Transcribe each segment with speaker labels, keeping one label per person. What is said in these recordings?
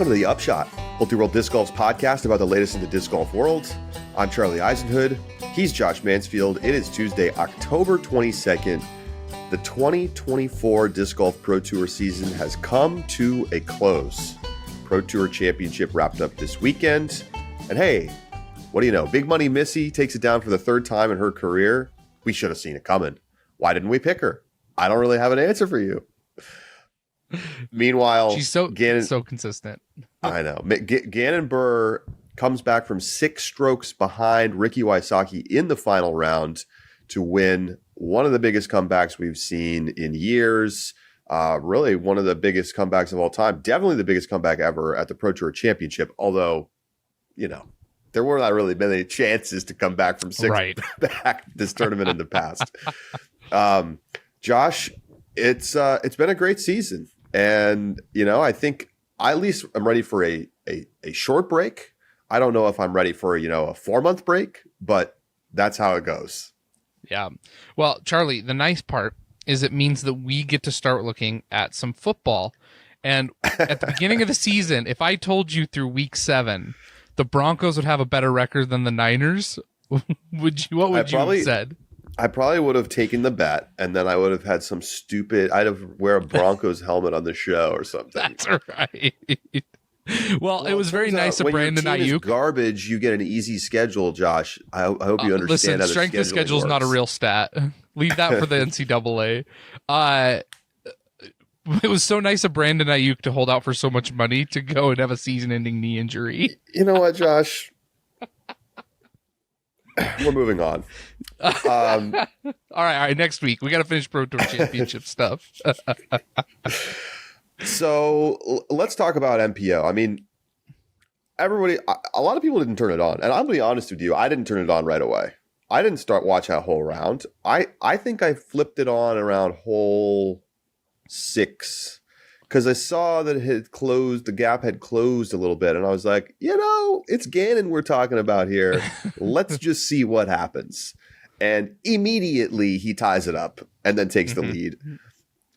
Speaker 1: Welcome to the Upshot, Multi-World Disc Golf's podcast about the latest in the disc golf world. I'm Charlie Eisenhood. He's Josh Mansfield. It is Tuesday, October 22nd. The 2024 Disc Golf Pro Tour season has come to a close. Pro Tour Championship wrapped up this weekend. And hey, what do you know? Big Money Missy takes it down for the third time in her career. We should have seen it coming. Why didn't we pick her? I don't really have an answer for you. Meanwhile,
Speaker 2: she's so consistent.
Speaker 1: I know. Gannon Buhr comes back from 6 strokes behind Ricky Wysocki in the final round to win one of the biggest comebacks we've seen in years. Really one of the biggest comebacks of all time. Definitely the biggest comeback ever at the Pro Tour Championship. Although, you know, there were not really many chances to come back from 6 back this tournament in the past. Josh, it's been a great season. And, you know, I think I at least I'm ready for a short break. I don't know if I'm ready for, you know, a 4-month break, but that's how it goes.
Speaker 2: Yeah. Well, Charlie, the nice part is it means that we get to start looking at some football. And at the beginning of the season, if I told you through week 7, the Broncos would have a better record than the Niners, what would you have said?
Speaker 1: I probably would have taken the bet, and then I would have had some I'd have wear a Broncos helmet on the show or something.
Speaker 2: That's right. Well, it was very nice of Brandon
Speaker 1: Ayuk. When your team is
Speaker 2: Ayuk.
Speaker 1: Garbage, you get an easy schedule, Josh. I hope you understand.
Speaker 2: Listen,
Speaker 1: how
Speaker 2: strength of schedule is not a real stat. Leave that for the NCAA. It was so nice of Brandon Ayuk to hold out for so much money to go and have a season-ending knee injury.
Speaker 1: You know what, Josh? We're moving on.
Speaker 2: All right. Next week, we got to finish Pro Tour Championship stuff.
Speaker 1: So let's talk about MPO. I mean, a lot of people didn't turn it on. And I'm going to be honest with you, I didn't turn it on right away. I didn't start watching that whole round. I think I flipped it on around hole 6 because I saw that the gap had closed a little bit. And I was like, you know, it's Gannon we're talking about here. Let's just see what happens. And immediately he ties it up and then takes the lead.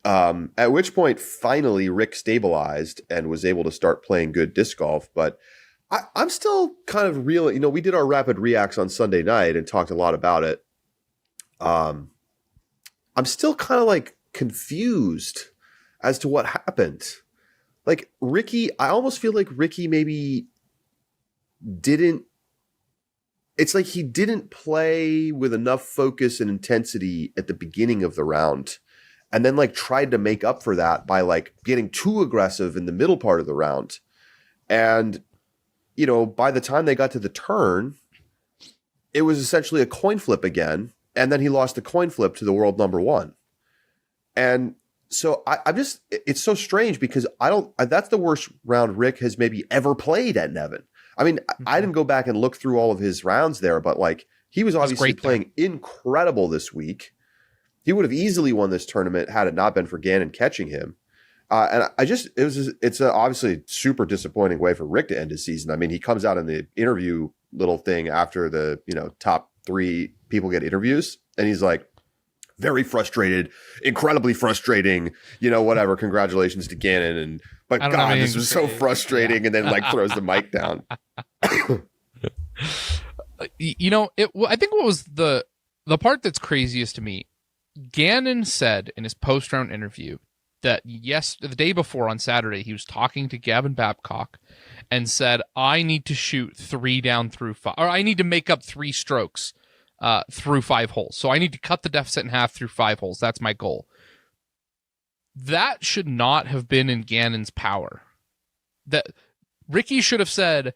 Speaker 1: At which point, finally, Rick stabilized and was able to start playing good disc golf. But I'm still kind of real. You know, we did our rapid reacts on Sunday night and talked a lot about it. I'm still kind of like confused as to what happened. Like Ricky, I almost feel like Ricky maybe didn't. It's like he didn't play with enough focus and intensity at the beginning of the round. And then like tried to make up for that by like getting too aggressive in the middle part of the round. And, you know, by the time they got to the turn, it was essentially a coin flip again. And then he lost the coin flip to the world number 1. And so it's so strange because that's the worst round Rick has maybe ever played at Nevin. I mean, I didn't go back and look through all of his rounds there, but like he was obviously playing incredible this week. He would have easily won this tournament had it not been for Gannon catching him. And it's obviously a super disappointing way for Rick to end his season. I mean, he comes out in the interview little thing after the, you know, top 3 people get interviews. And he's like, very frustrated, incredibly frustrating, you know, whatever. Congratulations to Gannon. But God, this was so frustrating. And then like throws the mic down.
Speaker 2: You know, I think what was the part that's craziest to me, Gannon said in his post-round interview that the day before on Saturday, he was talking to Gavin Babcock and said, I need to shoot 3 down through 5, or I need to make up 3 strokes through 5 holes. So I need to cut the deficit in half through 5 holes. That's my goal. That should not have been in Gannon's power. That Ricky should have said,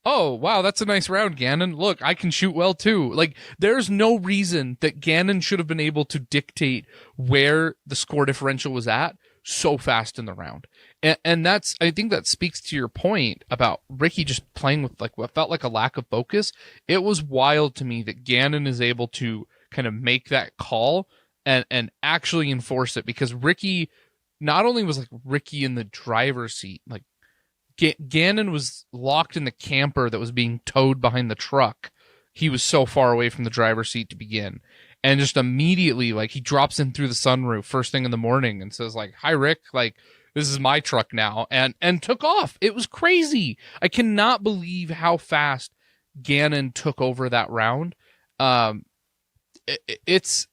Speaker 2: oh, wow, that's a nice round, Gannon. Look, I can shoot well, too. Like, there's no reason that Gannon should have been able to dictate where the score differential was at so fast in the round. And I think that speaks to your point about Ricky just playing with like what felt like a lack of focus. It was wild to me that Gannon is able to kind of make that call and actually enforce it, because Ricky not only was like Ricky in the driver's seat, like Gannon was locked in the camper that was being towed behind the truck. He was so far away from the driver's seat to begin. And just immediately, like, he drops in through the sunroof first thing in the morning and says, like, hi, Rick, like, this is my truck now, and took off. It was crazy. I cannot believe how fast Gannon took over that round. It's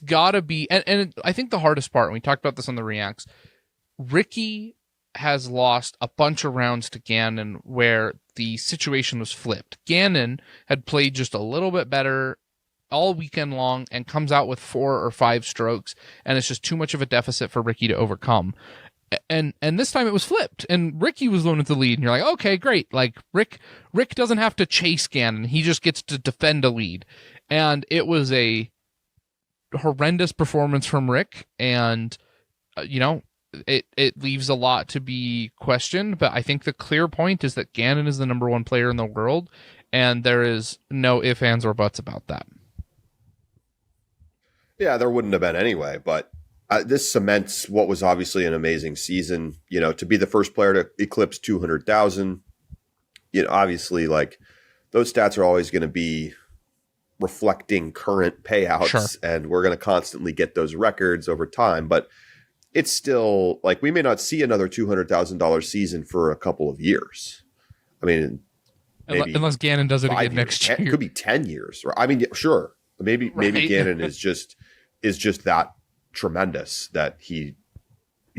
Speaker 2: gotta be, and I think the hardest part, and we talked about this on the Reacts, Ricky has lost a bunch of rounds to Gannon where the situation was flipped. Gannon had played just a little bit better all weekend long and comes out with 4 or 5 strokes, and it's just too much of a deficit for Ricky to overcome. And this time it was flipped, and Ricky was the one with the lead, and you're like, okay, great. Like Rick doesn't have to chase Gannon; he just gets to defend a lead. And it was a horrendous performance from Rick, and it leaves a lot to be questioned. But I think the clear point is that Gannon is the number 1 player in the world, and there is no ifs, ands, or buts about that.
Speaker 1: Yeah, there wouldn't have been anyway, but this cements what was obviously an amazing season. To be the first player to eclipse 200,000, obviously, like, those stats are always going to be reflecting current payouts,
Speaker 2: sure,
Speaker 1: and we're going to constantly get those records over time. But it's still like we may not see another $200,000 season for a couple of years. I mean,
Speaker 2: unless Gannon does it again next year,
Speaker 1: it could be 10 years. I mean, sure, maybe Gannon is just that tremendous that he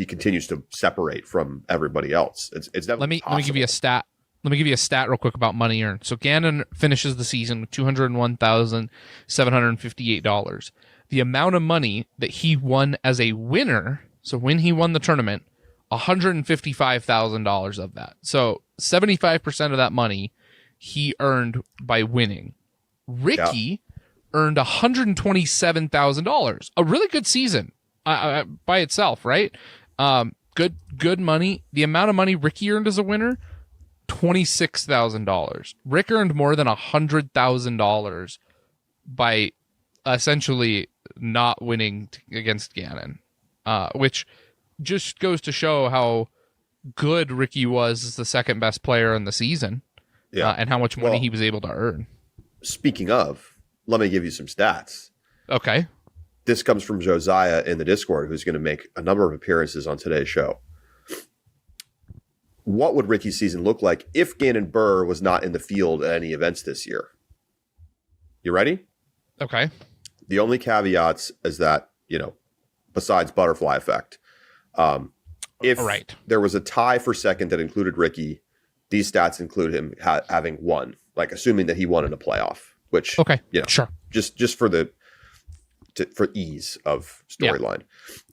Speaker 1: continues to separate from everybody else. It's definitely
Speaker 2: let me give you a stat. Let me give you a stat real quick about money earned. So Gannon finishes the season with $201,758. The amount of money that he won as a winner, so when he won the tournament, $155,000 of that. So 75% of that money he earned by winning. Ricky earned $127,000. A really good season by itself, right? Good money. The amount of money Ricky earned as a winner, $26,000. Rick earned more than $100,000 by essentially not winning against Gannon, which just goes to show how good Ricky was as the second best player in the season, and how much money he was able to earn.
Speaker 1: Speaking of, let me give you some stats.
Speaker 2: Okay.
Speaker 1: This comes from Josiah in the Discord, who's going to make a number of appearances on today's show. What would Ricky's season look like if Gannon Buhr was not in the field at any events this year? You ready?
Speaker 2: Okay.
Speaker 1: The only caveats is that, besides butterfly effect, if there was a tie for second that included Ricky, these stats include him having won, like assuming that he won in a playoff, which,
Speaker 2: sure.
Speaker 1: Just for ease of storyline.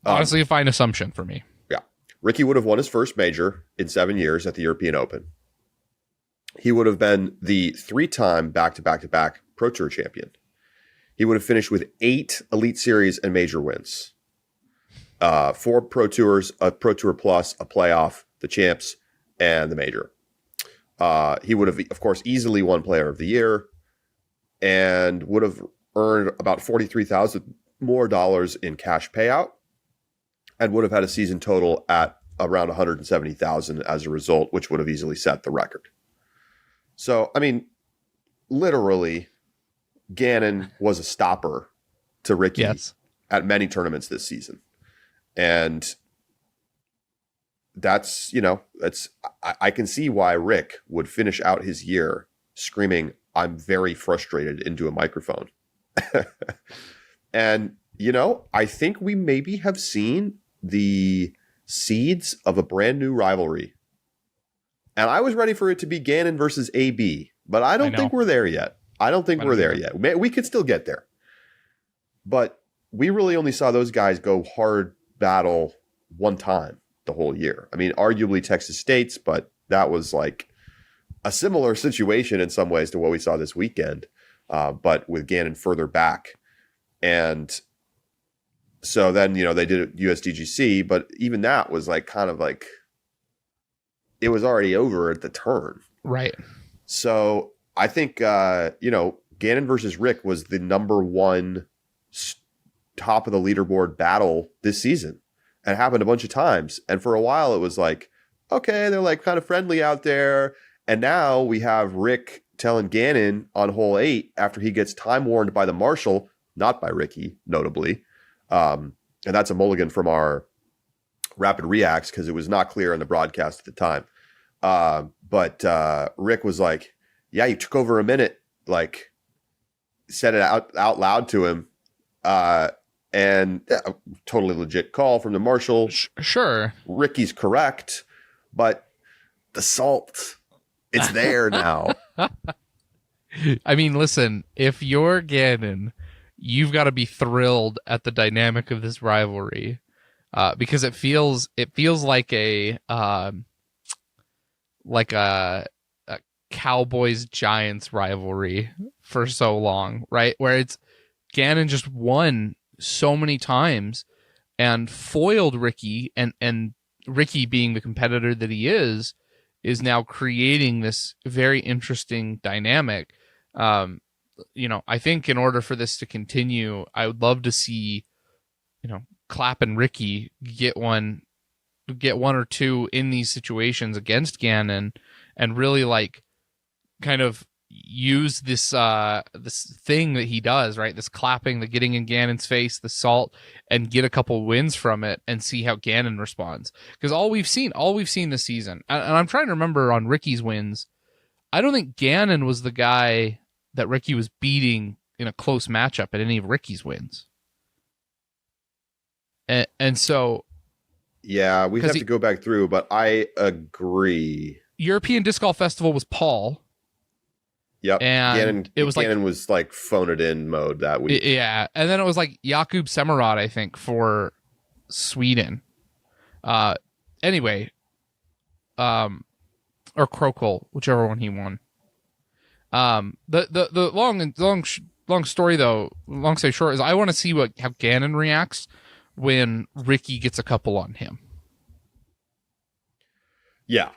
Speaker 2: Honestly, a fine assumption for me.
Speaker 1: Yeah. Ricky would have won his first major in 7 years at the European Open. He would have been the 3-time back-to-back-to-back Pro Tour champion. He would have finished with 8 Elite Series and major wins. 4 Pro Tours, a Pro Tour Plus, a playoff, the champs, and the major. He would have, of course, easily won Player of the Year and would have earned about $43,000 more in cash payout and would have had a season total at around $170,000 as a result, which would have easily set the record. So, I mean, literally, Gannon was a stopper to Ricky at many tournaments this season. And that's, I can see why Rick would finish out his year screaming, "I'm very frustrated," into a microphone. And, I think we maybe have seen the seeds of a brand new rivalry. And I was ready for it to be Gannon versus AB, but I don't think we're there yet. We could still get there. But we really only saw those guys go hard battle one time the whole year. I mean, arguably Texas State's, but that was like a similar situation in some ways to what we saw this weekend, but with Gannon further back. And so then, they did USDGC, but even that was like kind of like it was already over at the turn.
Speaker 2: Right.
Speaker 1: So I think, Gannon versus Rick was the number 1 top of the leaderboard battle this season. And it happened a bunch of times. And for a while it was like, okay, they're like kind of friendly out there. And now we have Rick telling Gannon on hole 8 after he gets time warned by the marshal, not by Ricky, notably. And that's a mulligan from our rapid reacts because it was not clear on the broadcast at the time. But Rick was like, yeah, you took over a minute, like said it out loud to him. And a totally legit call from the marshal.
Speaker 2: Sure.
Speaker 1: Ricky's correct, but the salt, it's there now.
Speaker 2: I mean, listen, if you're Gannon, you've got to be thrilled at the dynamic of this rivalry, because it feels like a Cowboys Giants rivalry for so long, right? Where it's Gannon just won so many times and foiled Ricky, and Ricky, being the competitor that he is now creating this very interesting dynamic. I think in order for this to continue, I would love to see, Clapp and Ricky get one or two in these situations against Gannon and really like kind of use this thing that he does, right? This clapping, the getting in Gannon's face, the salt, and get a couple wins from it and see how Gannon responds. Because all we've seen this season, and I'm trying to remember on Ricky's wins, I don't think Gannon was the guy that Ricky was beating in a close matchup at any of Ricky's wins. And so...
Speaker 1: Yeah, we'd have to go back through, but I agree.
Speaker 2: European Disc Golf Festival was Paul.
Speaker 1: Yep.
Speaker 2: And Gannon
Speaker 1: was like phone it in mode that week.
Speaker 2: Yeah. And then it was like Jakub Semerad, I think, for Sweden. Anyway. Or Krokol, whichever one he won. The long story though, long story short, is I want to see how Gannon reacts when Ricky gets a couple on him.
Speaker 1: Yeah.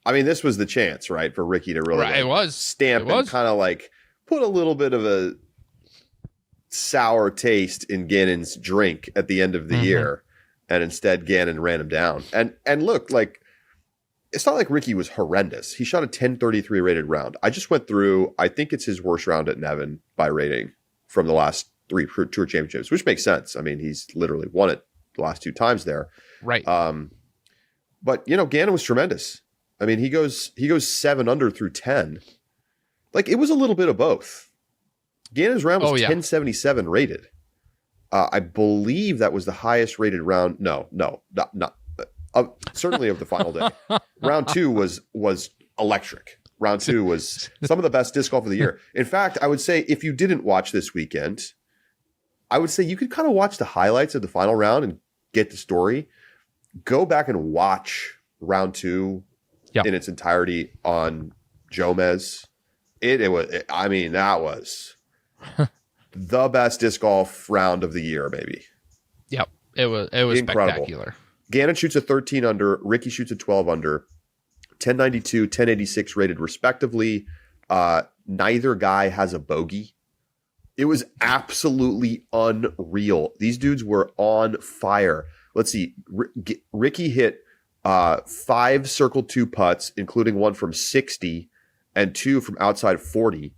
Speaker 1: I mean, this was the chance, right, for Ricky to really stamp and kind of like put a little bit of a sour taste in Gannon's drink at the end of the year, and instead Gannon ran him down. And look, like, it's not like Ricky was horrendous. He shot a 1033 rated round. I just went through, I think it's his worst round at Nevin by rating from the last 3 Tour Championships, which makes sense. I mean, he's literally won it the last 2 times there.
Speaker 2: Right.
Speaker 1: But, Gannon was tremendous. I mean, he goes 7 under through 10. Like, it was a little bit of both. Gannon's round was 1077 rated. I believe that was the highest rated round. No, not certainly of the final day. Round 2 was electric. Round 2 was some of the best disc golf of the year. In fact, I would say if you didn't watch this weekend, I would say you could kind of watch the highlights of the final round and get the story. Go back and watch round 2 in its entirety on Jomez. That was the best disc golf round of the year, maybe.
Speaker 2: Yep. It was incredible. Spectacular.
Speaker 1: Gannon shoots a 13 under, Ricky shoots a 12 under, 1092, 1086 rated respectively. Neither guy has a bogey. It was absolutely unreal. These dudes were on fire. Let's see. Ricky hit 5 circle 2 putts, including one from 60 and 2 from outside 40.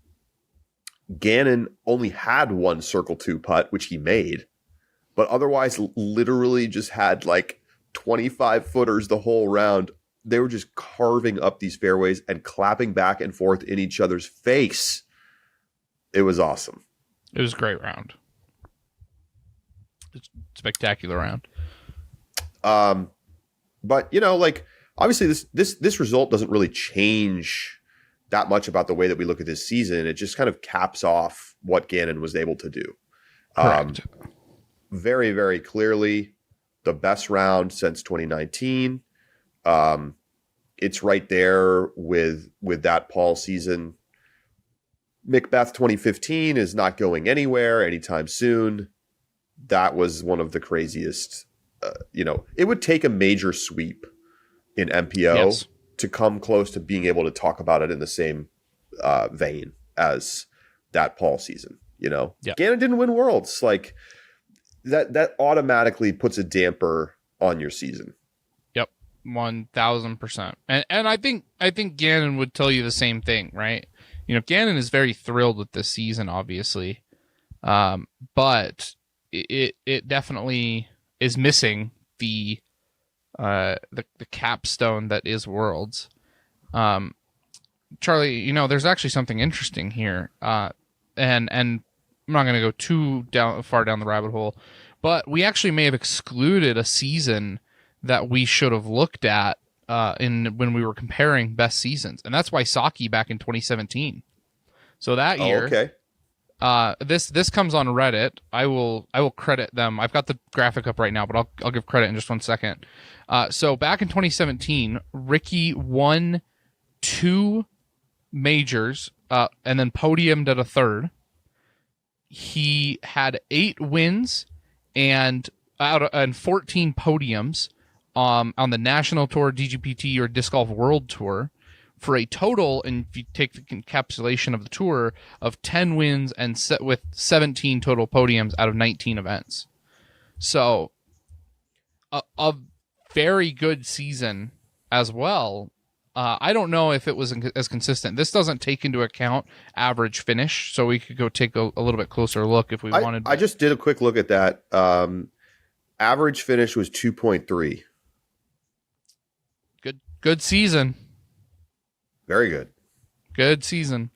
Speaker 1: Gannon only had 1 circle 2 putt, which he made, but otherwise literally just had like 25 footers the whole round. They were just carving up these fairways and clapping back and forth in each other's face. It was awesome.
Speaker 2: It was a great round. It's a spectacular round.
Speaker 1: But like obviously this result doesn't really change that much about the way that we look at this season. It just kind of caps off what Gannon was able to do.
Speaker 2: Correct.
Speaker 1: Very, very clearly the best round since 2019. It's right there with that Paul season. Macbeth 2015 is not going anywhere anytime soon. That was one of the craziest. It would take a major sweep in MPO to come close to being able to talk about it in the same vein as that Paul season. Gannon didn't win Worlds. Like that automatically puts a damper on your season.
Speaker 2: 1,000%. And I think Gannon would tell you the same thing, right? Gannon is very thrilled with this season, obviously, but it definitely is missing the capstone that is Worlds. Charlie, there's actually something interesting here, and I'm not going to go too far down the rabbit hole, but we actually may have excluded a season that we should have looked at when we were comparing best seasons, and that's Wysocki back in 2017. So that year,
Speaker 1: okay.
Speaker 2: This comes on Reddit. I will credit them. I've got the graphic up right now, but I'll give credit in just 1 second. So back in 2017, Ricky won 2 majors, and then podiumed at a third. He had 8 wins and 14 podiums on the National Tour, DGPT, or Disc Golf World Tour, for a total, and if you take the encapsulation of the tour, of 10 wins and with 17 total podiums out of 19 events. So a very good season as well. I don't know if it was as consistent. This doesn't take into account average finish, so we could go take a little bit closer look if we wanted.
Speaker 1: I just did a quick look at that. Average finish was 2.3.
Speaker 2: Good season.
Speaker 1: Very good.
Speaker 2: Good season.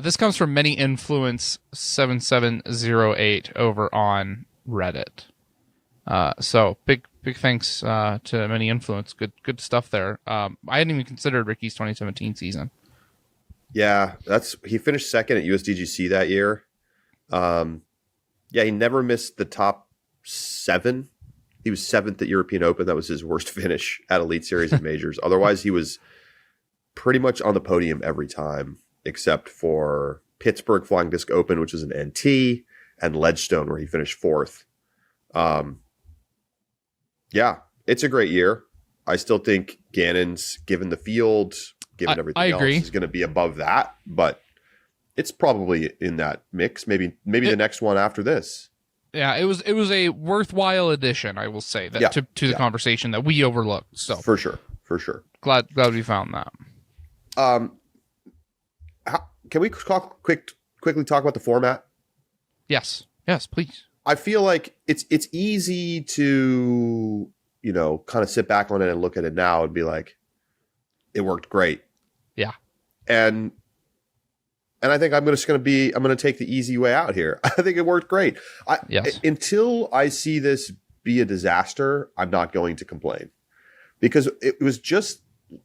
Speaker 2: This comes from Many Influence 7708 over on Reddit. So big thanks to Many Influence. Good stuff there. I hadn't even considered Ricky's 2017 season.
Speaker 1: Yeah, he finished second at USDGC that year. He never missed the top 7. He was 7th at European Open. That was his worst finish at Elite Series and Majors. Otherwise, he was pretty much on the podium every time, except for Pittsburgh Flying Disc Open, which is an NT, and Ledgestone, where he finished 4th. It's a great year. I still think Gannon's, given the field, given everything else, is going to be above that, but it's probably in that mix. Maybe the next one after this.
Speaker 2: Yeah, it was a worthwhile addition, I will say, that to the conversation that we overlooked. So
Speaker 1: for sure.
Speaker 2: Glad we found that.
Speaker 1: Can we quickly talk about the format?
Speaker 2: Yes, please.
Speaker 1: I feel like it's easy to, kind of sit back on it and look at it now and be like, it worked great.
Speaker 2: Yeah.
Speaker 1: And I think I'm going to take the easy way out here. I think it worked great. Until I see this be a disaster, I'm not going to complain, because it was just,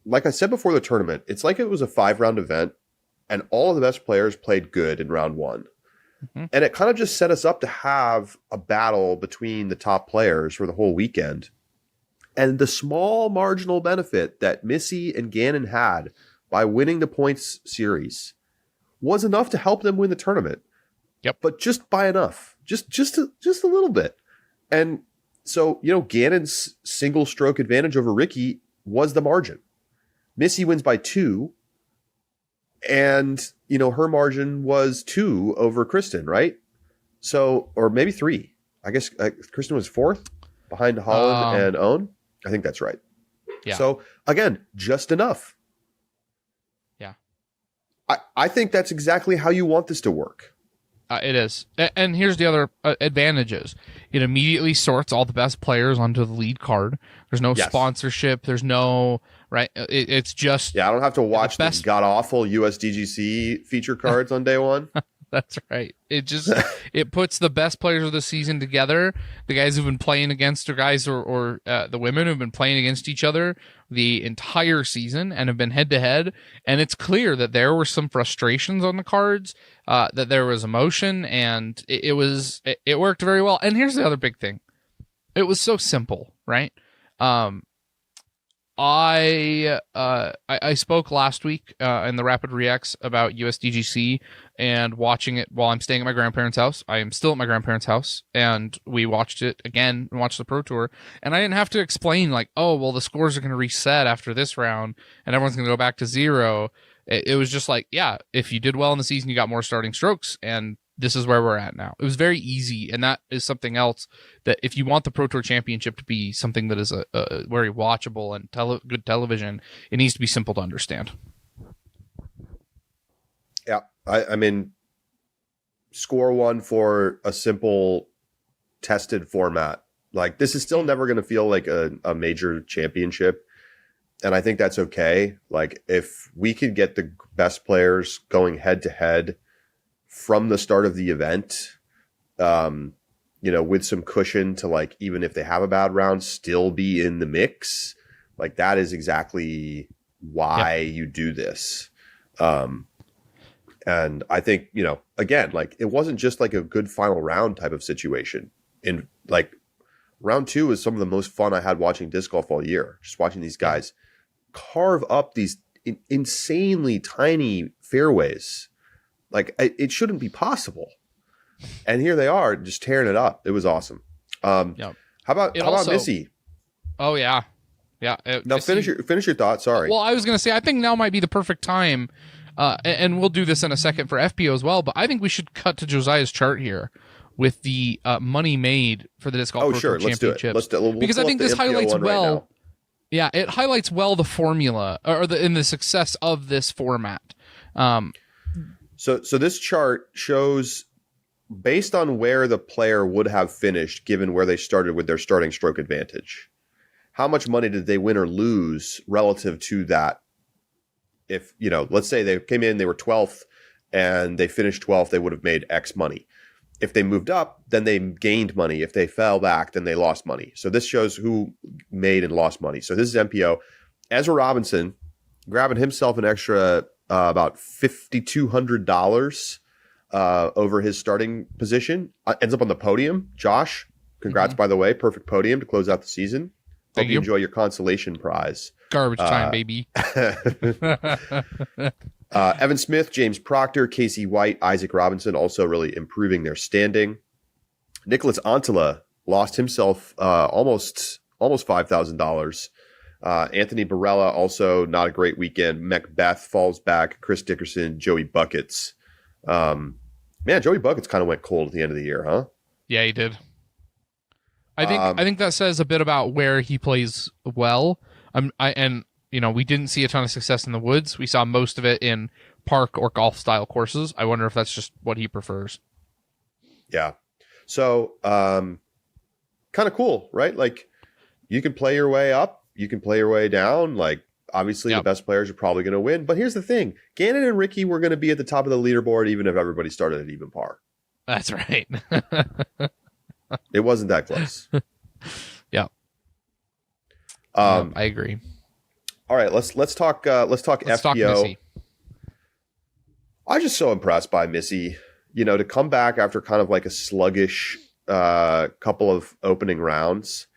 Speaker 1: like I said before the tournament, it's like it was a 5-round event and all of the best players played good in round 1. Mm-hmm. And it kind of just set us up to have a battle between the top players for the whole weekend. And the small marginal benefit that Missy and Gannon had by winning the points series was enough to help them win the tournament.
Speaker 2: Yep.
Speaker 1: But just by enough, just a little bit. And so, Gannon's single stroke advantage over Ricky was the margin. Missy wins by 2. And, her margin was 2 over Kristen, right? So, or maybe 3. I guess Kristen was 4th behind Holland and Owen. I think that's right.
Speaker 2: Yeah.
Speaker 1: So, again, just enough.
Speaker 2: Yeah.
Speaker 1: I think that's exactly how you want this to work.
Speaker 2: It is. And here's the other advantages. It immediately sorts all the best players onto the lead card. There's no sponsorship. There's no, right? It's just...
Speaker 1: Yeah, I don't have to watch the god-awful USDGC feature cards on day one.
Speaker 2: That's right. It puts the best players of the season together. The guys who've been playing against, or guys or the women who've been playing against each other the entire season and have been head to head. And it's clear that there were some frustrations on the cards, that there was emotion, and it worked very well. And here's the other big thing. It was so simple, right? I spoke last week in the Rapid Reacts about USDGC and watching it while I'm staying at my grandparents' house. I am still at my grandparents' house, and we watched it again and watched the Pro Tour. And I didn't have to explain, like, oh, well, the scores are going to reset after this round, and everyone's going to go back to 0. It was just like, yeah, if you did well in the season, you got more starting strokes, and this is where we're at now. It was very easy, and that is something else that if you want the Pro Tour Championship to be something that is a very watchable and good television, it needs to be simple to understand.
Speaker 1: Yeah, I mean, score one for a simple tested format Like, this is still never going to feel like a major championship. And I think that's okay. Like, if we could get the best players going head to head from the start of the event, with some cushion to, like, even if they have a bad round, still be in the mix. Like, that is exactly why you do this. And I think, again, like, it wasn't just like a good final round type of situation. In like, round 2 is some of the most fun I had watching disc golf all year. Just watching these guys carve up these insanely tiny fairways. Like, it shouldn't be possible. And here they are just tearing it up. It was awesome. How about Missy?
Speaker 2: Oh yeah. Yeah.
Speaker 1: Now finish your thought. Sorry.
Speaker 2: Well, I was going to say, I think now might be the perfect time. And we'll do this in a second for FPO as well, but I think we should cut to Josiah's chart here with the money made for the disc golf Pro Tour Championship.
Speaker 1: Let's do it.
Speaker 2: Because I think this highlights well. Right, yeah, it highlights well the formula or the success of this format.
Speaker 1: So this chart shows, based on where the player would have finished, given where they started with their starting stroke advantage, how much money did they win or lose relative to that? If, let's say they came in, they were 12th and they finished 12th, they would have made X money. If they moved up, then they gained money. If they fell back, then they lost money. So this shows who made and lost money. So this is MPO. Ezra Robinson grabbing himself an extra about $5,200 over his starting position. Ends up on the podium. Josh, congrats, by the way. Perfect podium to close out the season. Hope you enjoy your consolation prize.
Speaker 2: Garbage time, baby.
Speaker 1: Evan Smith, James Proctor, Casey White, Isaac Robinson also really improving their standing. Nicholas Antela lost himself almost $5,000. Anthony Barella also not a great weekend. Macbeth falls back. Chris Dickerson, Joey Buckets. Joey Buckets kind of went cold at the end of the year, huh?
Speaker 2: Yeah, he did. I think that says a bit about where he plays well. We didn't see a ton of success in the woods. We saw most of it in park or golf style courses. I wonder if that's just what he prefers.
Speaker 1: Yeah. So, kind of cool, right? Like, you can play your way up, you can play your way down. Like, obviously the best players are probably going to win. But here's the thing. Gannon and Ricky were going to be at the top of the leaderboard even if everybody started at even par.
Speaker 2: That's right.
Speaker 1: It wasn't that close.
Speaker 2: Yeah. I agree.
Speaker 1: All right, let's talk FPO.
Speaker 2: Talk Missy.
Speaker 1: I'm just so impressed by Missy. To come back after kind of like a sluggish couple of opening rounds.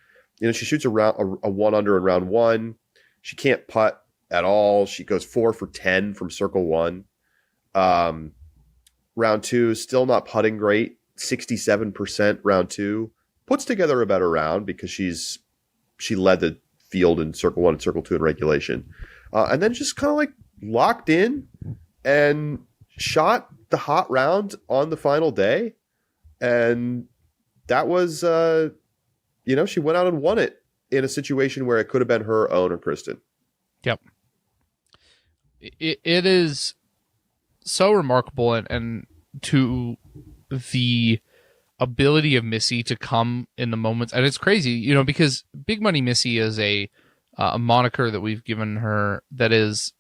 Speaker 1: She shoots a 1 under in round 1. She can't putt at all. She goes 4 for 10 from circle 1. Round 2, still not putting great. 67% round 2. Puts together a better round because she led the field in circle 1 and circle 2 in regulation. And then just kind of like locked in and shot the hot round on the final day. And that was, she went out and won it in a situation where it could have been her own or Kristen.
Speaker 2: Yep. It is so remarkable and to the ability of Missy to come in the moments. And it's crazy, because Big Money Missy is a moniker that we've given her that is,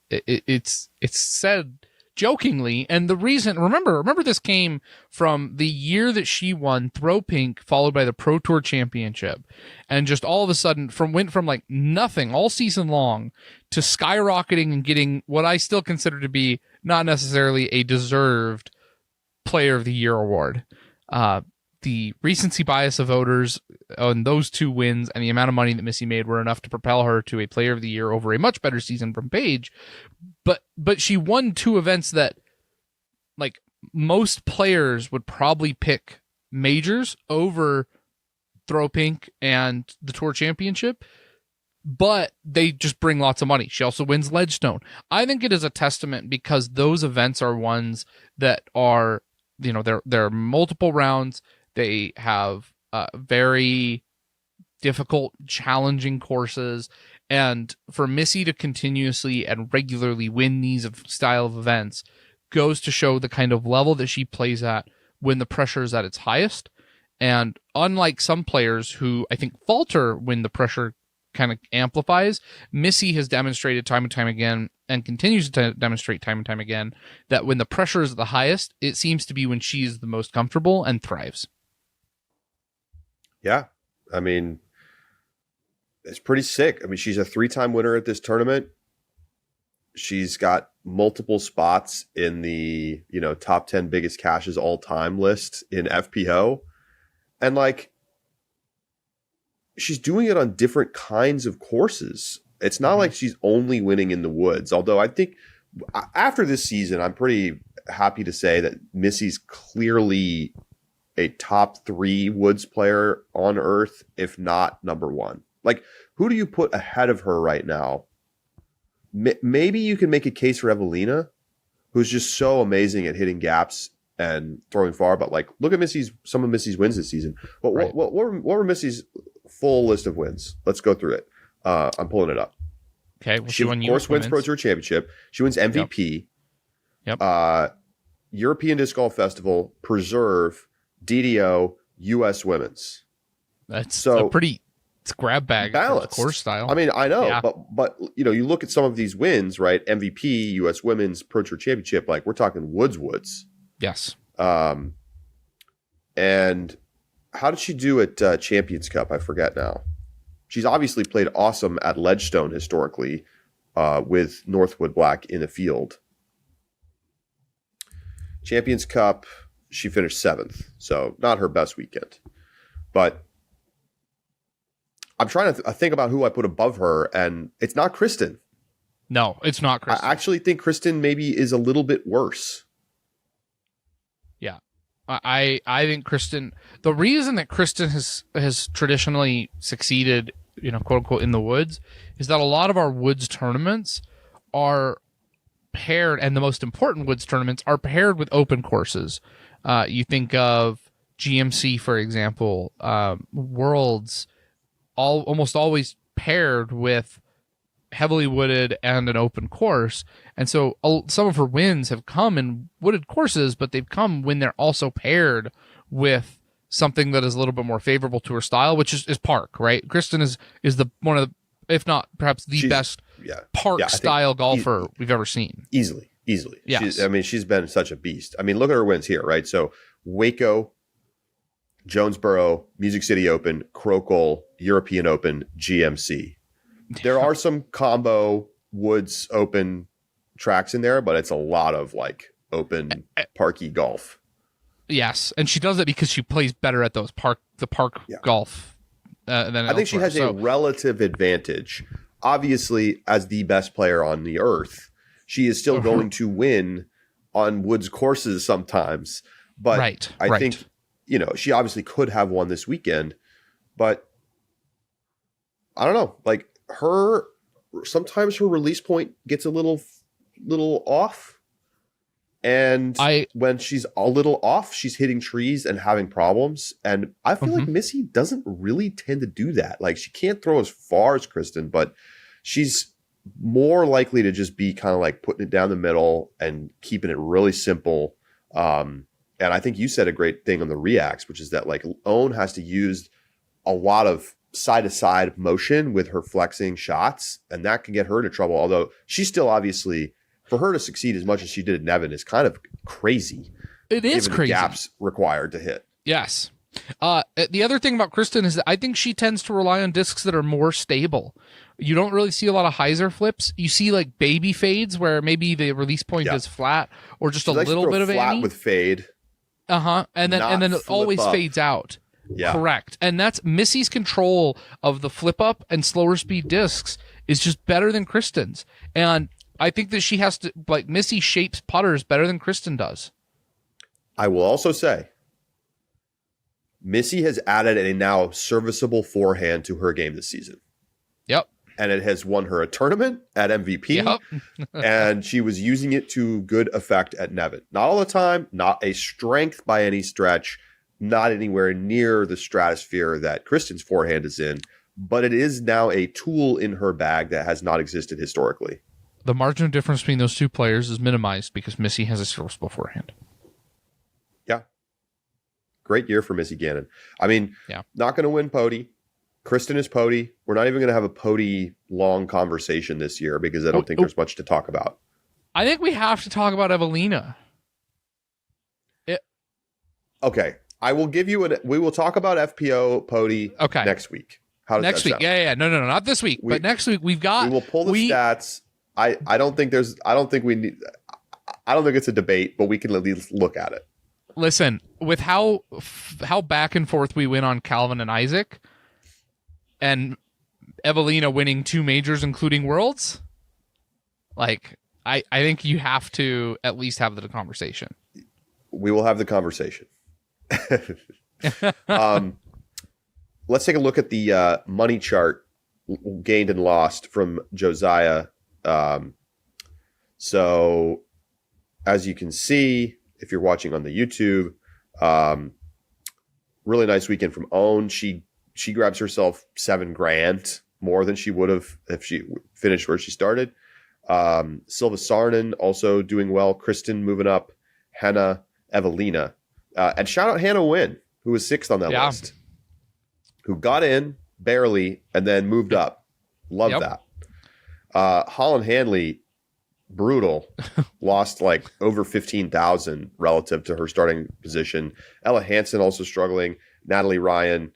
Speaker 2: it's said jokingly. And the reason, remember this came from the year that she won Throw Pink, followed by the Pro Tour Championship. And just all of a sudden went from like nothing all season long to skyrocketing and getting what I still consider to be not necessarily a deserved Player of the Year award. The recency bias of voters on those 2 wins and the amount of money that Missy made were enough to propel her to a Player of the Year over a much better season from Paige. But she won 2 events that, like, most players would probably pick majors over Throw Pink and the Tour Championship, but they just bring lots of money. She also wins Ledgestone. I think it is a testament because those events are ones that are, they're multiple rounds. They have very difficult, challenging courses. And for Missy to continuously and regularly win these style of events goes to show the kind of level that she plays at when the pressure is at its highest. And unlike some players who I think falter when the pressure kind of amplifies, Missy has demonstrated time and time again, and continues to demonstrate time and time again, that when the pressure is the highest, it seems to be when she's the most comfortable and thrives.
Speaker 1: Yeah. I mean, it's pretty sick. I mean, she's a 3-time winner at this tournament. She's got multiple spots in the, top 10 biggest cashes all time list in FPO. And like, she's doing it on different kinds of courses. It's not like she's only winning in the woods. Although I think after this season, I'm pretty happy to say that Missy's clearly a top 3 woods player on earth, if not number 1. Like, who do you put ahead of her right now? Maybe you can make a case for Evelina, who's just so amazing at hitting gaps and throwing far. But like, look at some of Missy's wins this season. But
Speaker 2: Right.
Speaker 1: what were Missy's full list of wins? Let's go through it. I'm pulling it up.
Speaker 2: Okay, well,
Speaker 1: She
Speaker 2: won
Speaker 1: of course wins Pro Tour Championship. She wins MVP.
Speaker 2: Yep.
Speaker 1: European Disc Golf Festival, Preserve, DDO, U.S. Women's.
Speaker 2: That's
Speaker 1: So-
Speaker 2: a pretty grab bag for the
Speaker 1: Balanced.
Speaker 2: course style.
Speaker 1: I mean, I know,
Speaker 2: Yeah.
Speaker 1: but you look at some of these wins, right? MVP, U.S. Women's, Pro Tour Championship. Like, we're talking woods.
Speaker 2: Yes.
Speaker 1: And how did she do at Champions Cup? I forget now. She's obviously played awesome at Ledgestone historically, with Northwood Black in the field. Champions Cup, she finished 7th, so not her best weekend. But I'm trying to think about who I put above her, and it's not Kristen.
Speaker 2: No, it's not Kristen.
Speaker 1: I actually think Kristen maybe is a little bit worse.
Speaker 2: Yeah. I think Kristen, the reason that Kristen has traditionally succeeded, quote unquote, in the woods, is that a lot of our woods tournaments are paired, and the most important woods tournaments are paired with open courses. You think of GMC, for example, Worlds, almost always paired with heavily wooded and an open course. And so some of her wins have come in wooded courses, but they've come when they're also paired with something that is a little bit more favorable to her style, which is park, right? Kristen is one of the, if not perhaps the best park style golfer we've ever seen.
Speaker 1: Easily.
Speaker 2: Yes.
Speaker 1: She's been such a beast. I mean, look at her wins here, right? So Waco, Jonesboro, Music City Open, Crokle, European Open, GMC. There are some combo woods open tracks in there, but it's a lot of like open parky golf.
Speaker 2: Yes, and she does it because she plays better at those park golf than
Speaker 1: I think she has a relative advantage. Obviously, as the best player on the earth, she is still going to win on woods courses sometimes. But I think, she obviously could have won this weekend, but I don't know. Like, sometimes her release point gets a little off. And when she's a little off, she's hitting trees and having problems. And I feel like Missy doesn't really tend to do that. Like, she can't throw as far as Kristen, but she's more likely to just be kind of like putting it down the middle and keeping it really simple. And I think you said a great thing on the reacts, which is that like Owen has to use a lot of side-to-side motion with her flexing shots, and that can get her into trouble. Although she's still obviously, for her to succeed as much as she did at Nevin is kind of crazy.
Speaker 2: It is crazy.
Speaker 1: The gaps required to hit.
Speaker 2: Yes. The other thing about Kristen is that I think she tends to rely on discs that are more stable. You don't really see a lot of hyzer flips. You see like baby fades where maybe the release point is flat or just a little bit of
Speaker 1: flat with fade.
Speaker 2: And then it always fades out.
Speaker 1: Yeah.
Speaker 2: Correct. And that's Missy's control of the flip up and slower speed discs is just better than Kristen's. And I think that she has to, like, Missy shapes putters better than Kristen does.
Speaker 1: I will also say, Missy has added a now serviceable forehand to her game this season.
Speaker 2: Yep.
Speaker 1: And it has won her a tournament at MVP.
Speaker 2: Yep.
Speaker 1: And she was using it to good effect at Nevin. Not all the time, not a strength by any stretch, not anywhere near the stratosphere that Kristen's forehand is in, but it is now a tool in her bag that has not existed historically.
Speaker 2: The margin of difference between those two players is minimized because Missy has a serviceable forehand.
Speaker 1: Yeah. Great year for Missy Gannon. I mean, not going to win Pody. Kristen is Pody. We're not even going to have a Pody long conversation this year because I don't think there's much to talk about.
Speaker 2: I think we have to talk about Evelina.
Speaker 1: Okay. I will give you we will talk about FPO Pody next week. How does
Speaker 2: next
Speaker 1: that
Speaker 2: week?
Speaker 1: sound?
Speaker 2: Yeah. No, not this week. But next week we
Speaker 1: will pull the stats. I don't think it's a debate, but we can at least look at it.
Speaker 2: Listen, with how back and forth we went on Calvin and Isaac, and Evelina winning 2 majors, including Worlds, like I think you have to at least have the conversation.
Speaker 1: We will have the conversation. Let's take a look at the money chart gained and lost from Josiah. So as you can see, if you're watching on the YouTube, really nice weekend from Own. She grabs herself $7,000 more than she would have if she finished where she started. Silva Sarnen also doing well. Kristen moving up. Hannah, Evelina. And shout out Hannah Wynn, who was 6th on that list. Who got in barely and then moved up. Love that. Holland Hanley, brutal. Lost like over 15,000 relative to her starting position. Ella Hansen also struggling. Natalie Ryan,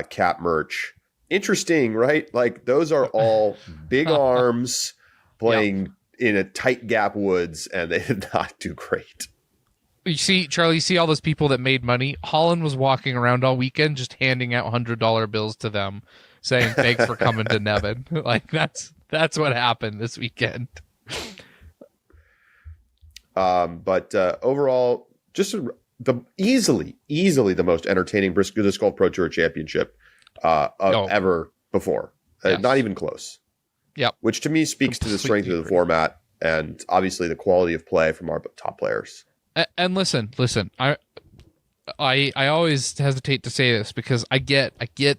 Speaker 1: Cap Merch. Interesting, right? Like those are all big arms playing in a tight gap woods, and they did not do great.
Speaker 2: You see, Charlie, you see all those people that made money? Holland was walking around all weekend just handing out $100 bills to them, saying thanks for coming to Nevin. Like that's what happened this weekend.
Speaker 1: But overall, just easily the most entertaining Disc Golf Pro Tour Championship ever before.
Speaker 2: Yes.
Speaker 1: Not even close.
Speaker 2: Yep.
Speaker 1: Which to me speaks to the strength of the format and obviously the quality of play from our top players.
Speaker 2: And listen, I always hesitate to say this because I get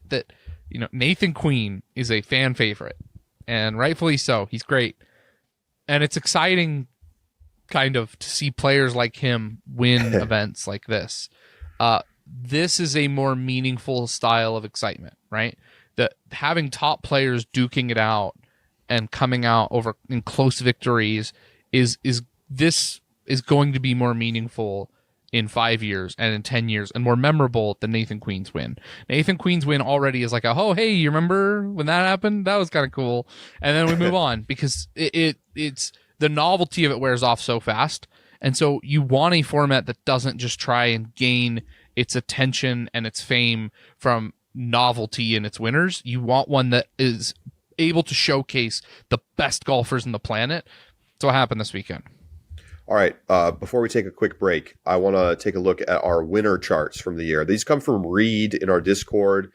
Speaker 2: that, Nathan Queen is a fan favorite, and rightfully so. He's great. And it's exciting kind of to see players like him win events like this. This is a more meaningful style of excitement, right? That having top players duking it out and coming out over in close victories is going to be more meaningful in 5 years and in 10 years and more memorable than Nathan Queen's win. Nathan Queen's win already is like, oh, hey, you remember when that happened? That was kind of cool. And then we move on because it's the novelty of it wears off so fast. And so you want a format that doesn't just try and gain its attention and its fame from novelty in its winners. You want one that is able to showcase the best golfers on the planet. That's what happened this weekend.
Speaker 1: All right. Before we take a quick break, I want to take a look at our winner charts from the year. These come from Reed in our Discord.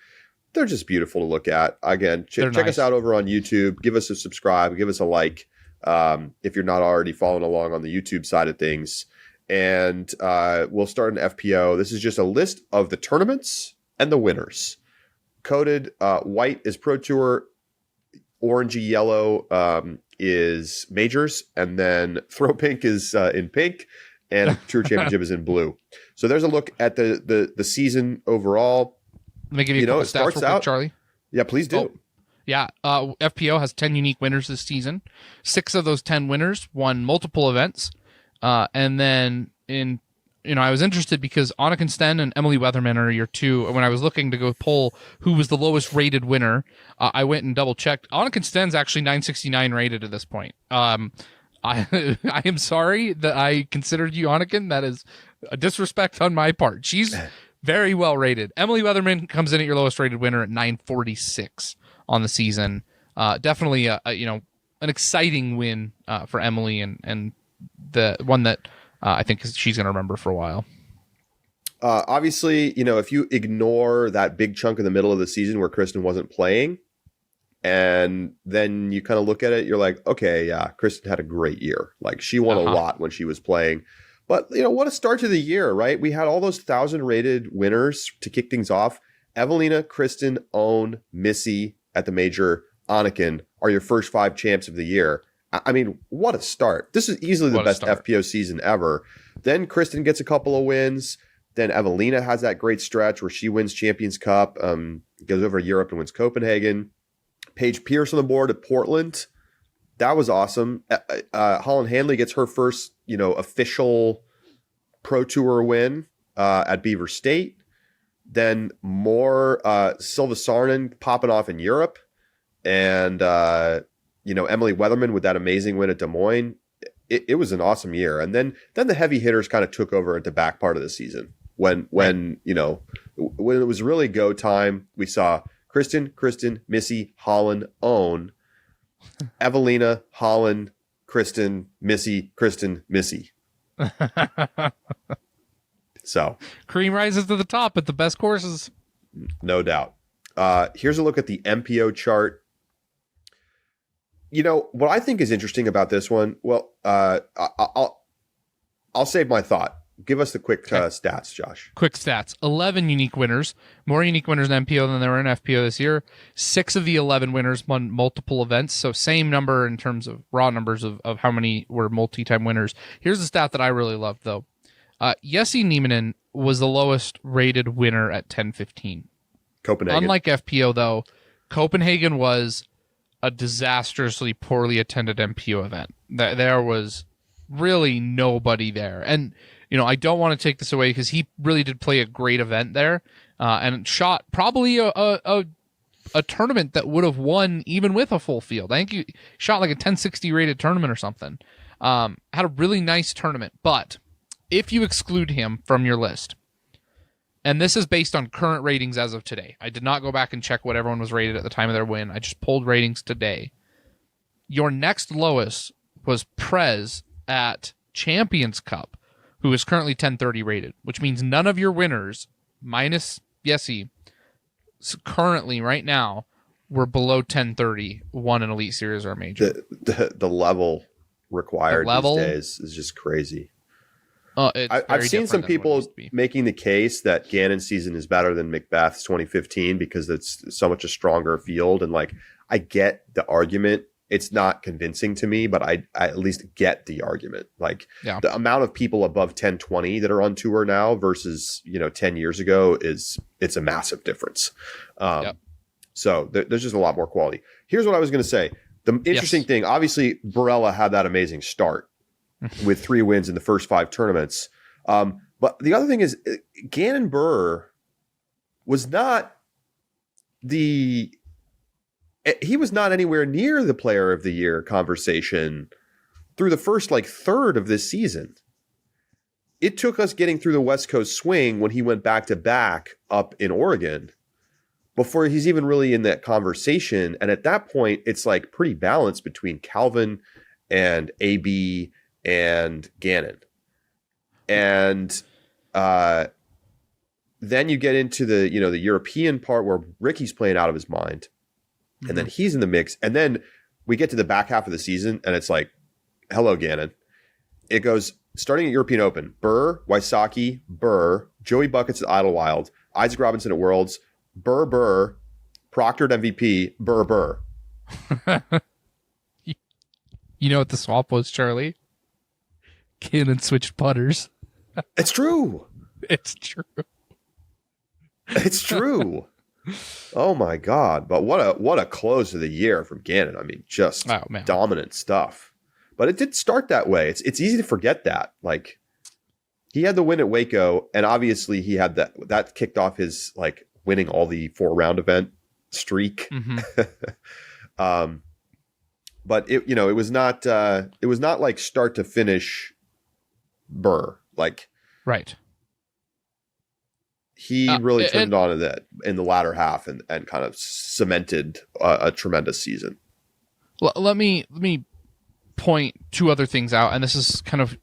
Speaker 1: They're just beautiful to look at. Again, check us out over on YouTube. Give us a subscribe. Give us a like if you're not already following along on the YouTube side of things. And we'll start an FPO. This is just a list of the tournaments and the winners. Coded white is Pro Tour. Orangey yellow is majors, and then throw pink is in pink, and Tour Championship is in blue. So there's a look at the season overall.
Speaker 2: Let me give you a couple stats real quick, Charlie.
Speaker 1: Yeah, please do.
Speaker 2: FPO has 10 unique winners this season. 6 of those 10 winners won multiple events, and then I was interested because Annika Sten and Emily Weatherman are your two. When I was looking to go poll who was the lowest rated winner, I went and double checked. Annika Sten's actually 969 rated at this point. I am sorry that I considered you Annika. That is a disrespect on my part. She's very well rated. Emily Weatherman comes in at your lowest rated winner at 946 on the season. Definitely an exciting win for Emily and the one that I think she's going to remember for a while.
Speaker 1: Obviously, if you ignore that big chunk in the middle of the season where Kristen wasn't playing, and then you kind of look at it, you're like, okay, yeah, Kristen had a great year. Like she won a lot when she was playing. But, what a start to the year, right? We had all those 1,000 rated winners to kick things off. Evelina, Kristen, Own, Missy at the major, Annika are your first 5 champs of the year. I mean, what a start. This is easily the best FPO season ever. Then Kristen gets a couple of wins. Then Evelina has that great stretch where she wins Champions Cup, goes over to Europe and wins Copenhagen. Paige Pierce on the board at Portland. That was awesome. Holland Handley gets her first, official Pro Tour win at Beaver State. Then more Silva Sarnen popping off in Europe. And, Emily Weatherman with that amazing win at Des Moines. It was an awesome year. And then the heavy hitters kind of took over at the back part of the season. When it was really go time, we saw Kristen, Missy, Holland, Own, Evelina, Holland, Kristen, Missy. So
Speaker 2: cream rises to the top at the best courses.
Speaker 1: No doubt. Here's a look at the MPO chart. What I think is interesting about this one. Well, I'll save my thought. Give us the quick stats, Josh.
Speaker 2: Quick stats. 11 unique winners. More unique winners in MPO than there were in FPO this year. 6 of the 11 winners won multiple events. So same number in terms of raw numbers of how many were multi-time winners. Here's the stat that I really loved, though. Jessie Nieminen was the lowest rated winner at 10-15.
Speaker 1: Copenhagen.
Speaker 2: Unlike FPO, though, Copenhagen was a disastrously poorly attended MPO event. There was really nobody there. And I don't want to take this away because he really did play a great event there and shot probably a tournament that would have won even with a full field. I think he shot like a 1060 rated tournament or something. Had a really nice tournament. But if you exclude him from your list, and this is based on current ratings as of today. I did not go back and check what everyone was rated at the time of their win. I just pulled ratings today. Your next lowest was Prez at Champions Cup, who is currently 1030 rated, which means none of your winners, minus Jessie, currently right now, were below 1030, won an Elite Series or a major.
Speaker 1: The level required these days is just crazy. I've seen some people making the case that Gannon's season is better than Macbeth's 2015 because it's so much a stronger field. And I get the argument. It's not convincing to me, but I at least get the argument. The amount of people above 1020 that are on tour now versus 10 years ago it's a massive difference. So there's just a lot more quality. Here's what I was going to say. The interesting thing, obviously, Barella had that amazing start with 3 wins in the first 5 tournaments. But the other thing is, Gannon Buhr was not anywhere near the Player of the Year conversation through the first third of this season. It took us getting through the West Coast swing when he went back to back up in Oregon before he's even really in that conversation. And at that point, it's pretty balanced between Calvin and AB and Gannon. And then you get into the the European part where Ricky's playing out of his mind. And then he's in the mix. And then we get to the back half of the season and it's hello, Gannon. It goes starting at European Open. Buhr, Wysocki, Buhr, Joey Buckets at Idlewild, Isaac Robinson at Worlds, Buhr, proctored MVP, Buhr.
Speaker 2: You know what the swap was, Charlie? Gannon switched putters.
Speaker 1: It's true.
Speaker 2: It's true.
Speaker 1: It's true. Oh my God! But what a close of the year from Gannon. I mean, just dominant stuff. But it did start that way. It's easy to forget that. He had the win at Waco, and obviously he had that kicked off his winning all the 4-round event streak. But it was not start to finish Buhr.
Speaker 2: Right.
Speaker 1: He really turned on to that in the latter half and kind of cemented a tremendous season.
Speaker 2: Let me point 2 other things out, and this is kind of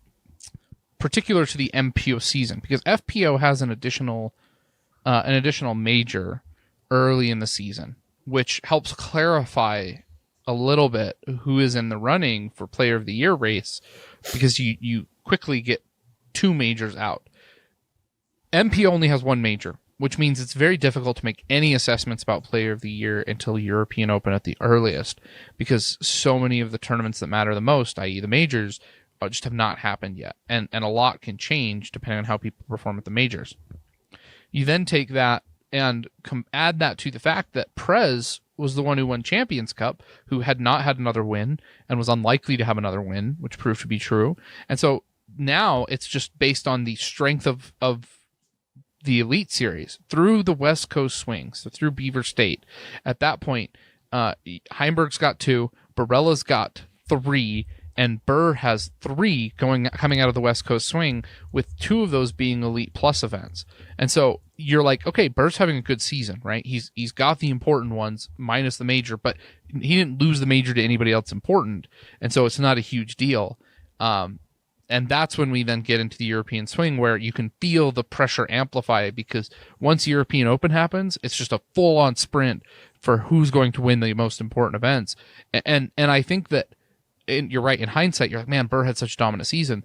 Speaker 2: particular to the MPO season because FPO has an additional major early in the season, which helps clarify a little bit who is in the running for Player of the Year race because you quickly get 2 majors out. MP only has 1 major, which means it's very difficult to make any assessments about Player of the Year until European Open at the earliest, because so many of the tournaments that matter the most, i.e. the majors, just have not happened yet. And a lot can change depending on how people perform at the majors. You then take that and add that to the fact that Prez was the one who won Champions Cup, who had not had another win and was unlikely to have another win, which proved to be true. And so now it's just based on the strength of the Elite Series through the West Coast swings, so through Beaver State. At that point, Heimberg's got 2, Barella's got 3, and Buhr has 3 coming out of the West Coast swing, with 2 of those being Elite Plus events. And so you're like, okay, Buhr's having a good season, right? He's got the important ones minus the major, but he didn't lose the major to anybody else important, and so it's not a huge deal. And that's when we then get into the European swing, where you can feel the pressure amplify, because once European Open happens, it's just a full-on sprint for who's going to win the most important events. And I think that, and you're right, in hindsight, you're like, man, Buhr had such a dominant season.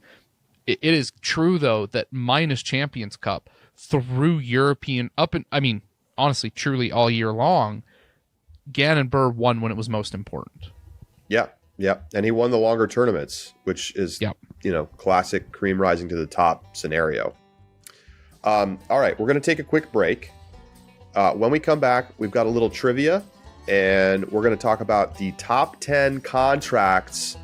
Speaker 2: It is true, though, that minus Champions Cup, through European honestly, truly all year long, Gannon Buhr won when it was most important.
Speaker 1: Yeah. Yeah, and he won the longer tournaments, which is, classic cream rising to the top scenario. All right, we're going to take a quick break. When we come back, we've got a little trivia, and we're going to talk about the top 10 contracts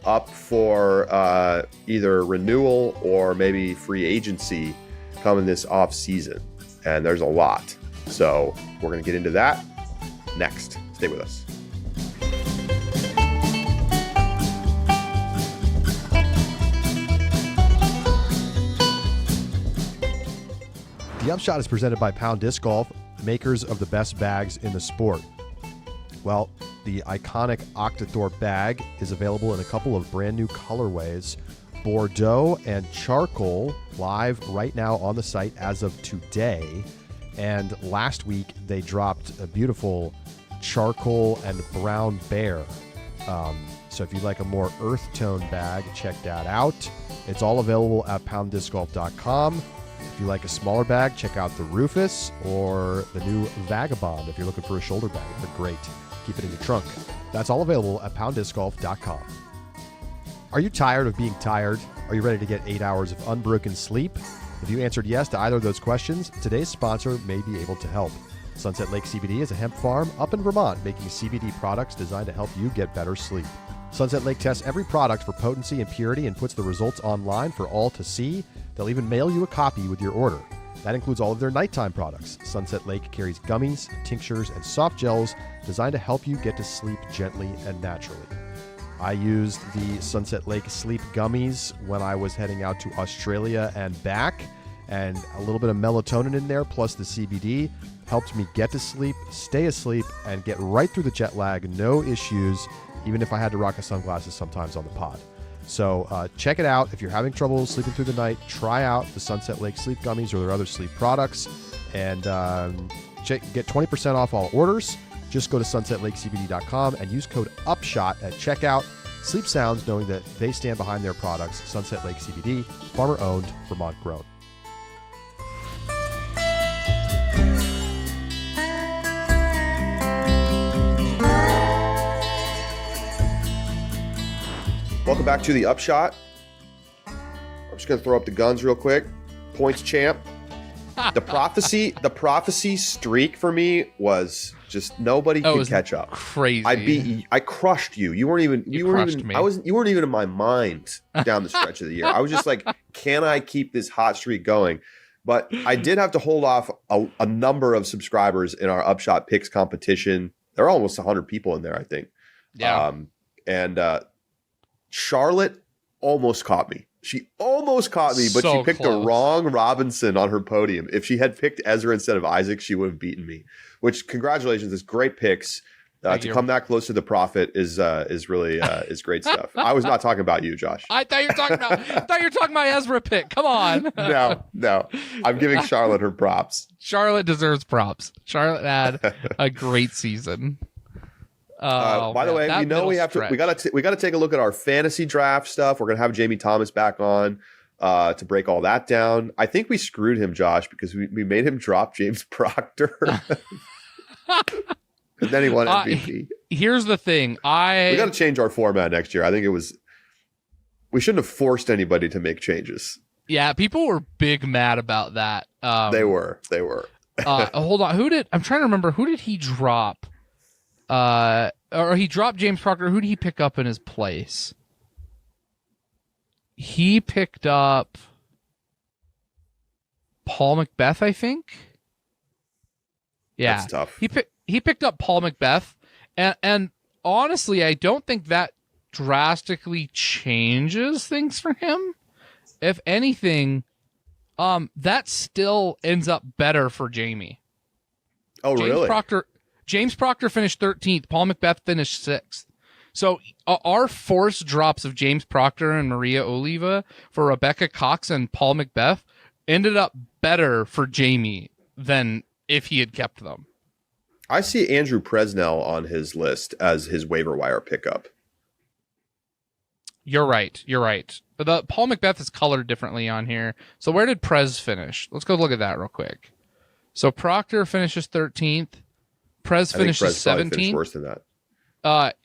Speaker 1: up for either renewal or maybe free agency coming this off season. And there's a lot. So we're going to get into that next. Stay with us.
Speaker 3: The Upshot is presented by Pound Disc Golf, makers of the best bags in the sport. Well, the iconic Octathor bag is available in a couple of brand new colorways, Bordeaux and Charcoal, live right now on the site as of today. And last week, they dropped a beautiful Charcoal and Brown Bear. So if you'd like a more earth tone bag, check that out. It's all available at pounddiscgolf.com. If you like a smaller bag, check out the Rufus or the new Vagabond if you're looking for a shoulder bag. They're great. Keep it in your trunk. That's all available at pounddiscgolf.com. Are you tired of being tired? Are you ready to get 8 hours of unbroken sleep? If you answered yes to either of those questions, today's sponsor may be able to help. Sunset Lake CBD is a hemp farm up in Vermont making CBD products designed to help you get better sleep. Sunset Lake tests every product for potency and purity and puts the results online for all to see. They'll even mail you a copy with your order. That includes all of their nighttime products. Sunset Lake carries gummies, tinctures, and soft gels designed to help you get to sleep gently and naturally. I used the Sunset Lake Sleep Gummies when I was heading out to Australia and back, and a little bit of melatonin in there, plus the CBD, helped me get to sleep, stay asleep, and get right through the jet lag, no issues, even if I had to rock the sunglasses sometimes on the pod. So check it out. If you're having trouble sleeping through the night, try out the Sunset Lake Sleep Gummies or their other sleep products, and get 20% off all orders. Just go to sunsetlakecbd.com and use code UPSHOT at checkout. Sleep sounds knowing that they stand behind their products. Sunset Lake CBD, farmer-owned, Vermont-grown.
Speaker 1: Welcome back to the Upshot. I'm just going to throw up the guns real quick. Points champ. The prophecy streak for me was just nobody could catch up.
Speaker 2: Crazy.
Speaker 1: I crushed you. You weren't even.
Speaker 2: You crushed me.
Speaker 1: You weren't even in my mind down the stretch of the year. I was just like, can I keep this hot streak going? But I did have to hold off a number of subscribers in our Upshot picks competition. There are almost 100 people in there, I think.
Speaker 2: Yeah.
Speaker 1: Charlotte almost caught me. She almost caught me, but she picked the wrong Robinson on her podium. If she had picked Ezra instead of Isaac, she would have beaten me. Which, congratulations, it's great picks. To come that close to the profit is really is great stuff. I was not talking about you, Josh.
Speaker 2: I thought you were talking about Ezra pick. Come on.
Speaker 1: No. I'm giving Charlotte her props.
Speaker 2: Charlotte deserves props. Charlotte had a great season.
Speaker 1: By the way, we got to take a look at our fantasy draft stuff. We're gonna have Jamie Thomas back on to break all that down. I think we screwed him, Josh, because we made him drop James Proctor, and then he won MVP.
Speaker 2: Here's the thing: we
Speaker 1: got to change our format next year. I think it was We shouldn't have forced anybody to make changes.
Speaker 2: Yeah, people were big mad about that.
Speaker 1: They were.
Speaker 2: Hold on. I'm trying to remember, who did he drop? Or he dropped James Proctor. Who did he pick up in his place? He picked up Paul Macbeth, I think. Yeah,
Speaker 1: that's tough.
Speaker 2: He picked up Paul Macbeth, and honestly, I don't think that drastically changes things for him. If anything, that still ends up better for Jamie.
Speaker 1: Oh, really?
Speaker 2: James Proctor finished 13th. Paul Macbeth finished 6th. So our force drops of James Proctor and Maria Oliva for Rebecca Cox and Paul Macbeth ended up better for Jamie than if he had kept them.
Speaker 1: I see Andrew Presnell on his list as his waiver wire pickup.
Speaker 2: You're right. The Paul Macbeth is colored differently on here. So where did Prez finish? Let's go look at that real quick. So Proctor finishes 13th. Prez finishes 17th.
Speaker 1: Finished worse than that.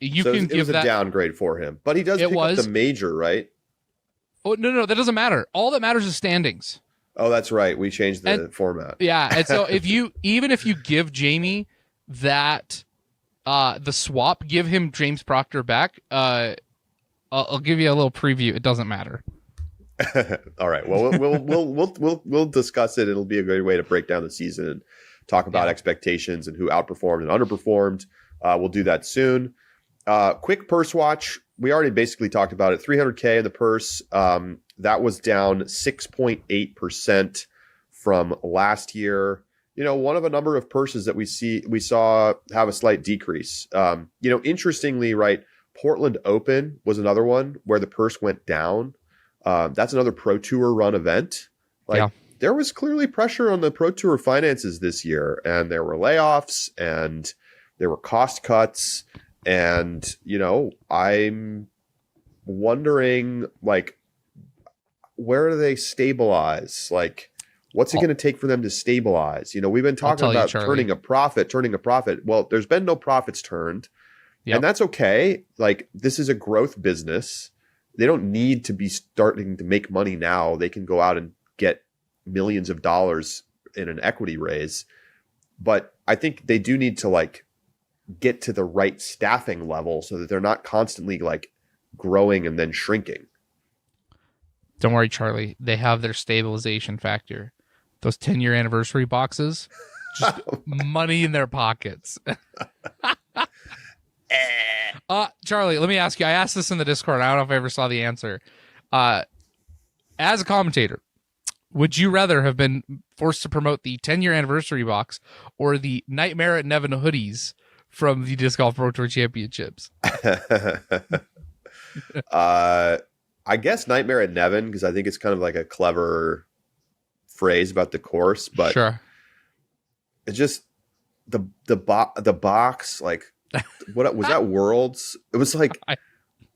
Speaker 2: It was
Speaker 1: a downgrade for him, but he does pick up the major, right?
Speaker 2: Oh no, that doesn't matter. All that matters is standings.
Speaker 1: Oh, that's right. We changed the format.
Speaker 2: Yeah, and so if you give Jamie that the swap, give him James Proctor back. I'll give you a little preview. It doesn't matter.
Speaker 1: All right. Well, we'll discuss it. It'll be a great way to break down the season and talk about expectations and who outperformed and underperformed. We'll do that soon. Quick purse watch. We already basically talked about it. 300K in the purse. That was down 6.8% from last year. One of a number of purses that we saw have a slight decrease. Interestingly, right, Portland Open was another one where the purse went down. That's another Pro Tour run event. There was clearly pressure on the Pro Tour finances this year, and there were layoffs and there were cost cuts. And, I'm wondering, where do they stabilize? What's it going to take for them to stabilize? We've been talking about turning a profit. Well, there's been no profits turned. Yep. And that's okay. This is a growth business. They don't need to be starting to make money now. They can go out and get millions of dollars in an equity raise. But I think they do need to get to the right staffing level so that they're not constantly growing and then shrinking.
Speaker 2: Don't worry, Charlie. They have their stabilization factor. Those 10-year anniversary boxes, just money in their pockets. Charlie, let me ask you. I asked this in the Discord. I don't know if I ever saw the answer. As a commentator, would you rather have been forced to promote the 10-year anniversary box or the Nightmare at Nevin hoodies from the Disc Golf Pro Tour Championships?
Speaker 1: I guess Nightmare at Nevin, because I think it's kind of a clever phrase about the course, but
Speaker 2: sure.
Speaker 1: It's just the box, what was that, Worlds? It was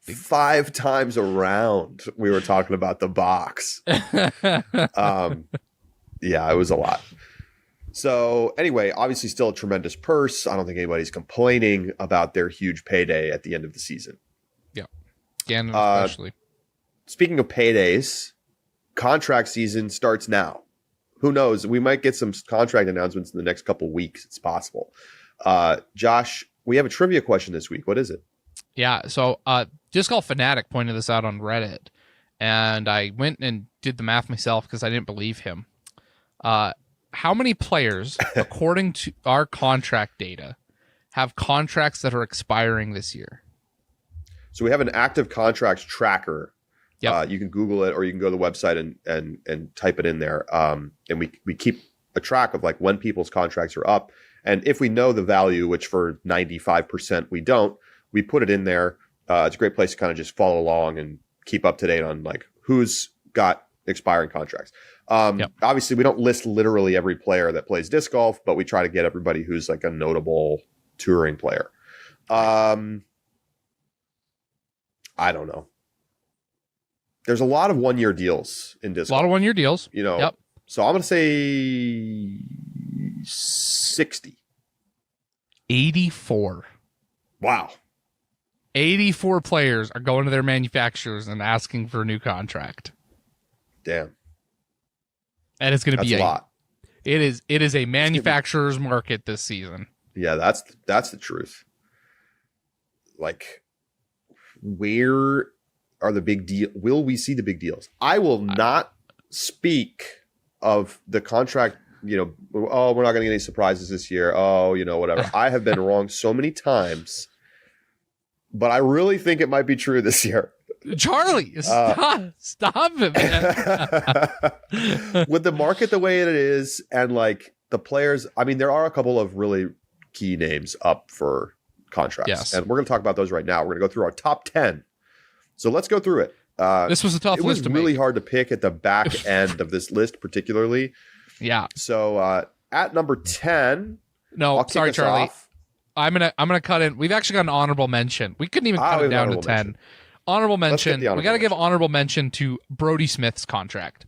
Speaker 1: 5 times around we were talking about the box. Yeah, it was a lot. So anyway, obviously still a tremendous purse. I don't think anybody's complaining about their huge payday at the end of the season.
Speaker 2: Yeah. Gannon especially.
Speaker 1: Speaking of paydays, contract season starts now. Who knows? We might get some contract announcements in the next couple weeks. It's possible. Josh, we have a trivia question this week. What is it?
Speaker 2: Yeah, so Disc Golf Fanatic pointed this out on Reddit, and I went and did the math myself because I didn't believe him. How many players, according to our contract data, have contracts that are expiring this year?
Speaker 1: So we have an active contracts tracker.
Speaker 2: Yep.
Speaker 1: You can Google it, or you can go to the website and type it in there. And we keep a track of when people's contracts are up. And if we know the value, which for 95% we don't, we put it in there. It's a great place to kind of just follow along and keep up to date on who's got expiring contracts.
Speaker 2: Yep.
Speaker 1: Obviously, we don't list literally every player that plays disc golf, but we try to get everybody who's a notable touring player. I don't know. There's a lot of 1-year deals in disc golf.
Speaker 2: A lot of 1-year deals.
Speaker 1: Yep. So I'm going to say 60.
Speaker 2: 84.
Speaker 1: Wow.
Speaker 2: 84 players are going to their manufacturers and asking for a new contract.
Speaker 1: Damn.
Speaker 2: And it's going to be
Speaker 1: a lot.
Speaker 2: It is a manufacturer's market this season.
Speaker 1: Yeah, that's the truth. Like, where are the big deal? Will we see the big deals? I will not speak of the contract. You know, oh, we're not going to get any surprises this year. Oh, you know, whatever. I have been wrong so many times, but I really think it might be true this year.
Speaker 2: Charlie, stop it, man.
Speaker 1: With the market the way it is, and like the players, I mean, there are a couple of really key names up for contracts.
Speaker 2: Yes.
Speaker 1: And we're going to talk about those right now. We're going to go through our top 10. So let's go through it.
Speaker 2: This was a tough list to
Speaker 1: make. It was really
Speaker 2: make.
Speaker 1: hard to pick at the back end of this list, particularly.
Speaker 2: Yeah.
Speaker 1: So at number 10,
Speaker 2: no, sorry, Charlie.
Speaker 1: Off.
Speaker 2: I'm gonna cut in. We've actually got an honorable mention. We couldn't even cut it down to 10.
Speaker 1: Mention.
Speaker 2: Honorable mention.
Speaker 1: We
Speaker 2: got to give honorable mention to Brody Smith's contract.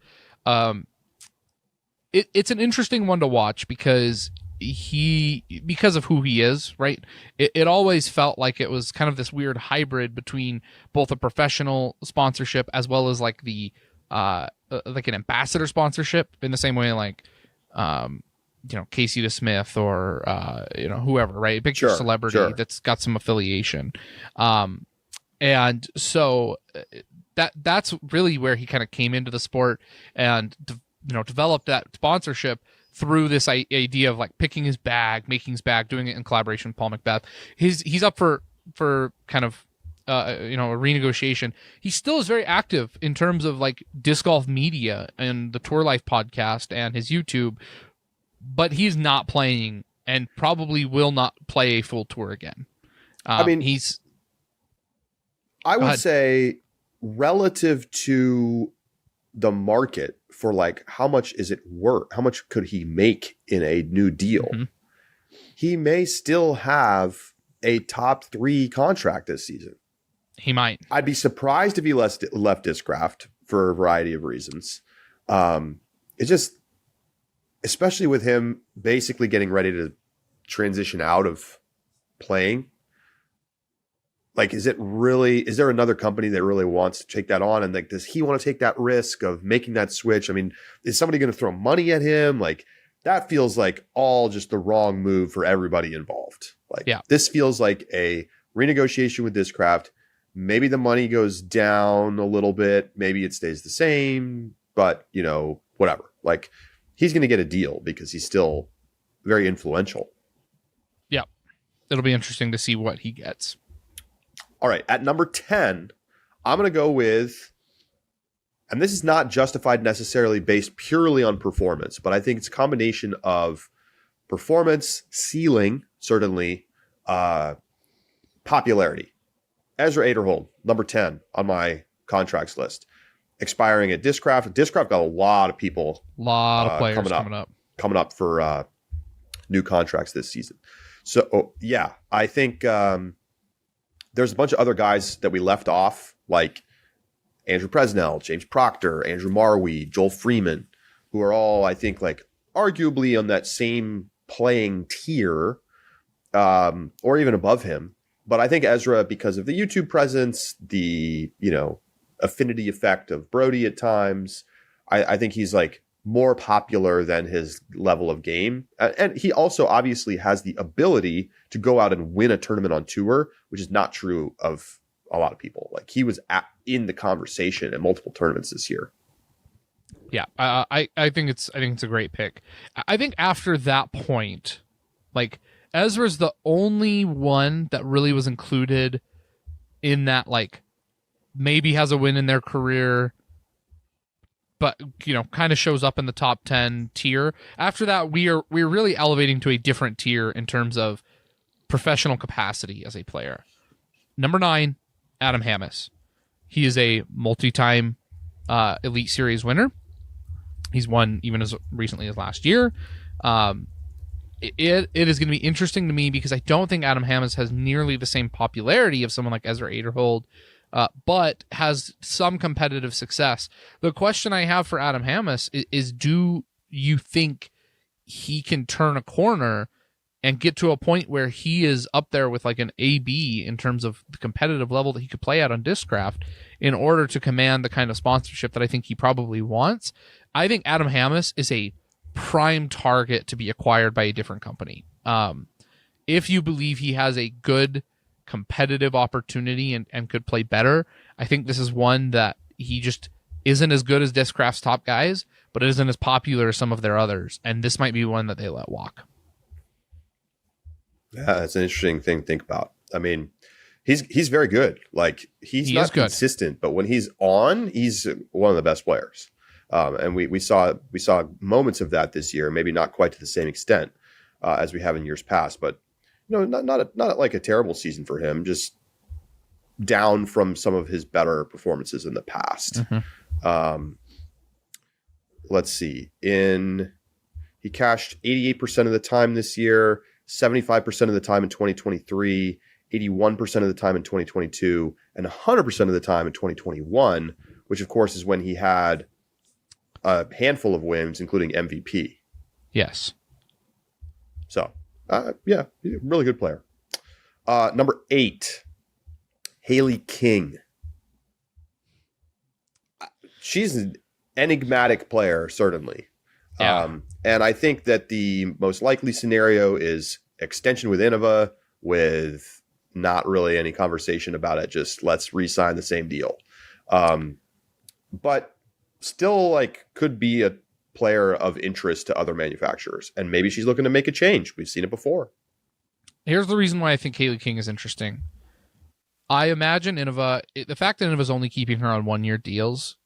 Speaker 2: It's an interesting one to watch because of who he is, right? It always felt like it was kind of this weird hybrid between both a professional sponsorship as well as like the like an ambassador sponsorship, in the same way like you know, Casey DeSmith or you know, whoever, right? A big celebrity that's got some affiliation. And so that's really where he kind of came into the sport and you know, developed that sponsorship through this idea of like picking his bag, making his bag, doing it in collaboration with Paul Macbeth. He's up for kind of you know, a renegotiation. He still is very active in terms of like disc golf media and the Tour Life podcast and his YouTube, but he's not playing and probably will not play a full tour again.
Speaker 1: I mean, I would say relative to the market for like how much is it worth? How much could he make in a new deal? Mm-hmm. He may still have a top 3 contract this season.
Speaker 2: He might.
Speaker 1: I'd be surprised if he left Discraft for a variety of reasons. It's just, especially with him basically getting ready to transition out of playing. Like, is there another company that really wants to take that on? And like, does he want to take that risk of making that switch? I mean, is somebody going to throw money at him? Like, that feels like all just the wrong move for everybody involved. Like, This feels like a renegotiation with Discraft. Maybe the money goes down a little bit. Maybe it stays the same, but you know, whatever. Like, he's going to get a deal because he's still very influential. Yeah.
Speaker 2: It'll be interesting to see what he gets.
Speaker 1: All right, at number 10, I'm going to go with, and this is not justified necessarily based purely on performance, but I think it's a combination of performance, ceiling, certainly, popularity. Ezra Aderhold, number 10 on my contracts list. Expiring at Discraft. Discraft got a lot of people.
Speaker 2: A lot of players
Speaker 1: coming up for new contracts this season. So, yeah, I think... there's a bunch of other guys that we left off, like Andrew Presnell, James Proctor, Andrew Marwee, Joel Freeman, who are all, I think, like arguably on that same playing tier, or even above him. But I think Ezra, because of the YouTube presence, the, you know, affinity effect of Brody at times, I think he's like more popular than his level of game. And he also obviously has the ability to go out and win a tournament on tour, which is not true of a lot of people. Like, he was in the conversation in multiple tournaments this year.
Speaker 2: Yeah. I think it's a great pick. I think after that point, like, Ezra's the only one that really was included in that, like, maybe has a win in their career, but, you know, kind of shows up in the top 10 tier. After that, we're really elevating to a different tier in terms of professional capacity as a player. Number 9, Adam Hammes. He is a multi-time Elite Series winner. He's won even as recently as last year. It is going to be interesting to me because I don't think Adam Hammes has nearly the same popularity of someone like Ezra Aderhold, but has some competitive success. The question I have for Adam Hammes is do you think he can turn a corner and get to a point where he is up there with like an AB in terms of the competitive level that he could play at on Discraft in order to command the kind of sponsorship that I think he probably wants. I think Adam Hammes is a prime target to be acquired by a different company. If you believe he has a good competitive opportunity and could play better, I think this is one that he just isn't as good as Discraft's top guys, but isn't as popular as some of their others. And this might be one that they let walk.
Speaker 1: Yeah, that's an interesting thing to think about. I mean, he's very good. Like he's not consistent, but when he's on, he's one of the best players. And we saw moments of that this year, maybe not quite to the same extent as we have in years past, but not like a terrible season for him, just down from some of his better performances in the past. Mm-hmm. Let's see. He cashed 88% of the time this year, 75% of the time in 2023, 81% of the time in 2022, and 100% of the time in 2021, which of course is when he had a handful of wins, including MVP.
Speaker 2: Yes.
Speaker 1: So, yeah, really good player. Number 8, Haley King. She's an enigmatic player, certainly.
Speaker 2: Yeah.
Speaker 1: And I think that the most likely scenario is extension with Innova with not really any conversation about it. Just let's re-sign the same deal. But still like could be a player of interest to other manufacturers. And maybe she's looking to make a change. We've seen it before.
Speaker 2: Here's the reason why I think Haley King is interesting. I imagine Innova, the fact that Innova is only keeping her on 1-year deals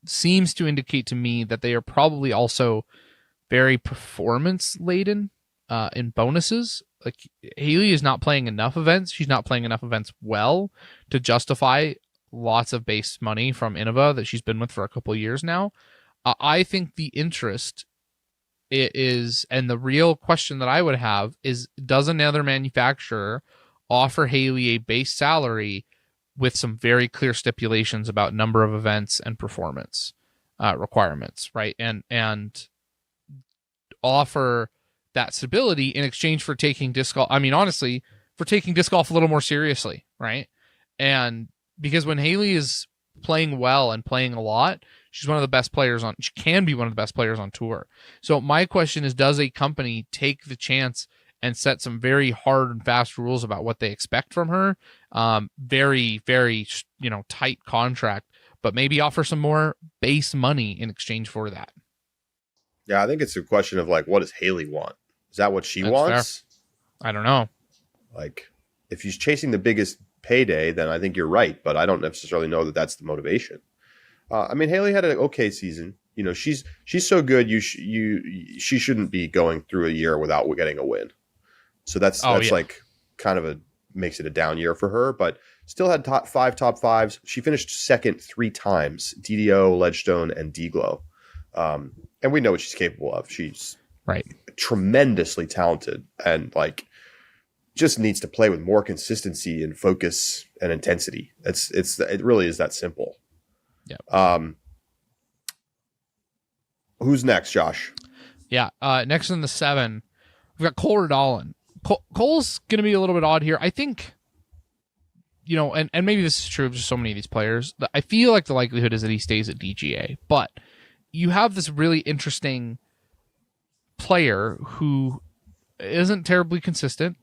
Speaker 2: seems to indicate to me that they are probably also very performance laden in bonuses. Like Haley is not playing enough events. She's not playing enough events well to justify lots of base money from Innova that she's been with for a couple of years now. I think the interest is, and the real question that I would have is, does another manufacturer offer Haley a base salary with some very clear stipulations about number of events and performance requirements, right? And offer that stability in exchange for taking disc golf. I mean, honestly, for taking disc golf a little more seriously, right? And because when Haley is playing well and playing a lot, she can be one of the best players on tour. So my question is, does a company take the chance and set some very hard and fast rules about what they expect from her? Very, very, tight contract, but maybe offer some more base money in exchange for that.
Speaker 1: Yeah, I think it's a question of like, what does Haley want? Is that what she wants?
Speaker 2: Fair. I don't know.
Speaker 1: Like, if she's chasing the biggest payday, then I think you're right, but I don't necessarily know that that's the motivation. I mean, Haley had an okay season. She's so good. She shouldn't be going through a year without getting a win. So that's like kind of makes it a down year for her, but still had top fives. She finished second 3 times, DDO, Ledgestone, and D-Glow. And we know what she's capable of. She's tremendously talented and like just needs to play with more consistency and focus and intensity. It really is that simple.
Speaker 2: Yeah.
Speaker 1: Who's next, Josh?
Speaker 2: Yeah. Next in the 7, we've got Cole Redolin. Cole's going to be a little bit odd here. I think, and maybe this is true of just so many of these players. I feel like the likelihood is that he stays at DGA, but you have this really interesting player who isn't terribly consistent,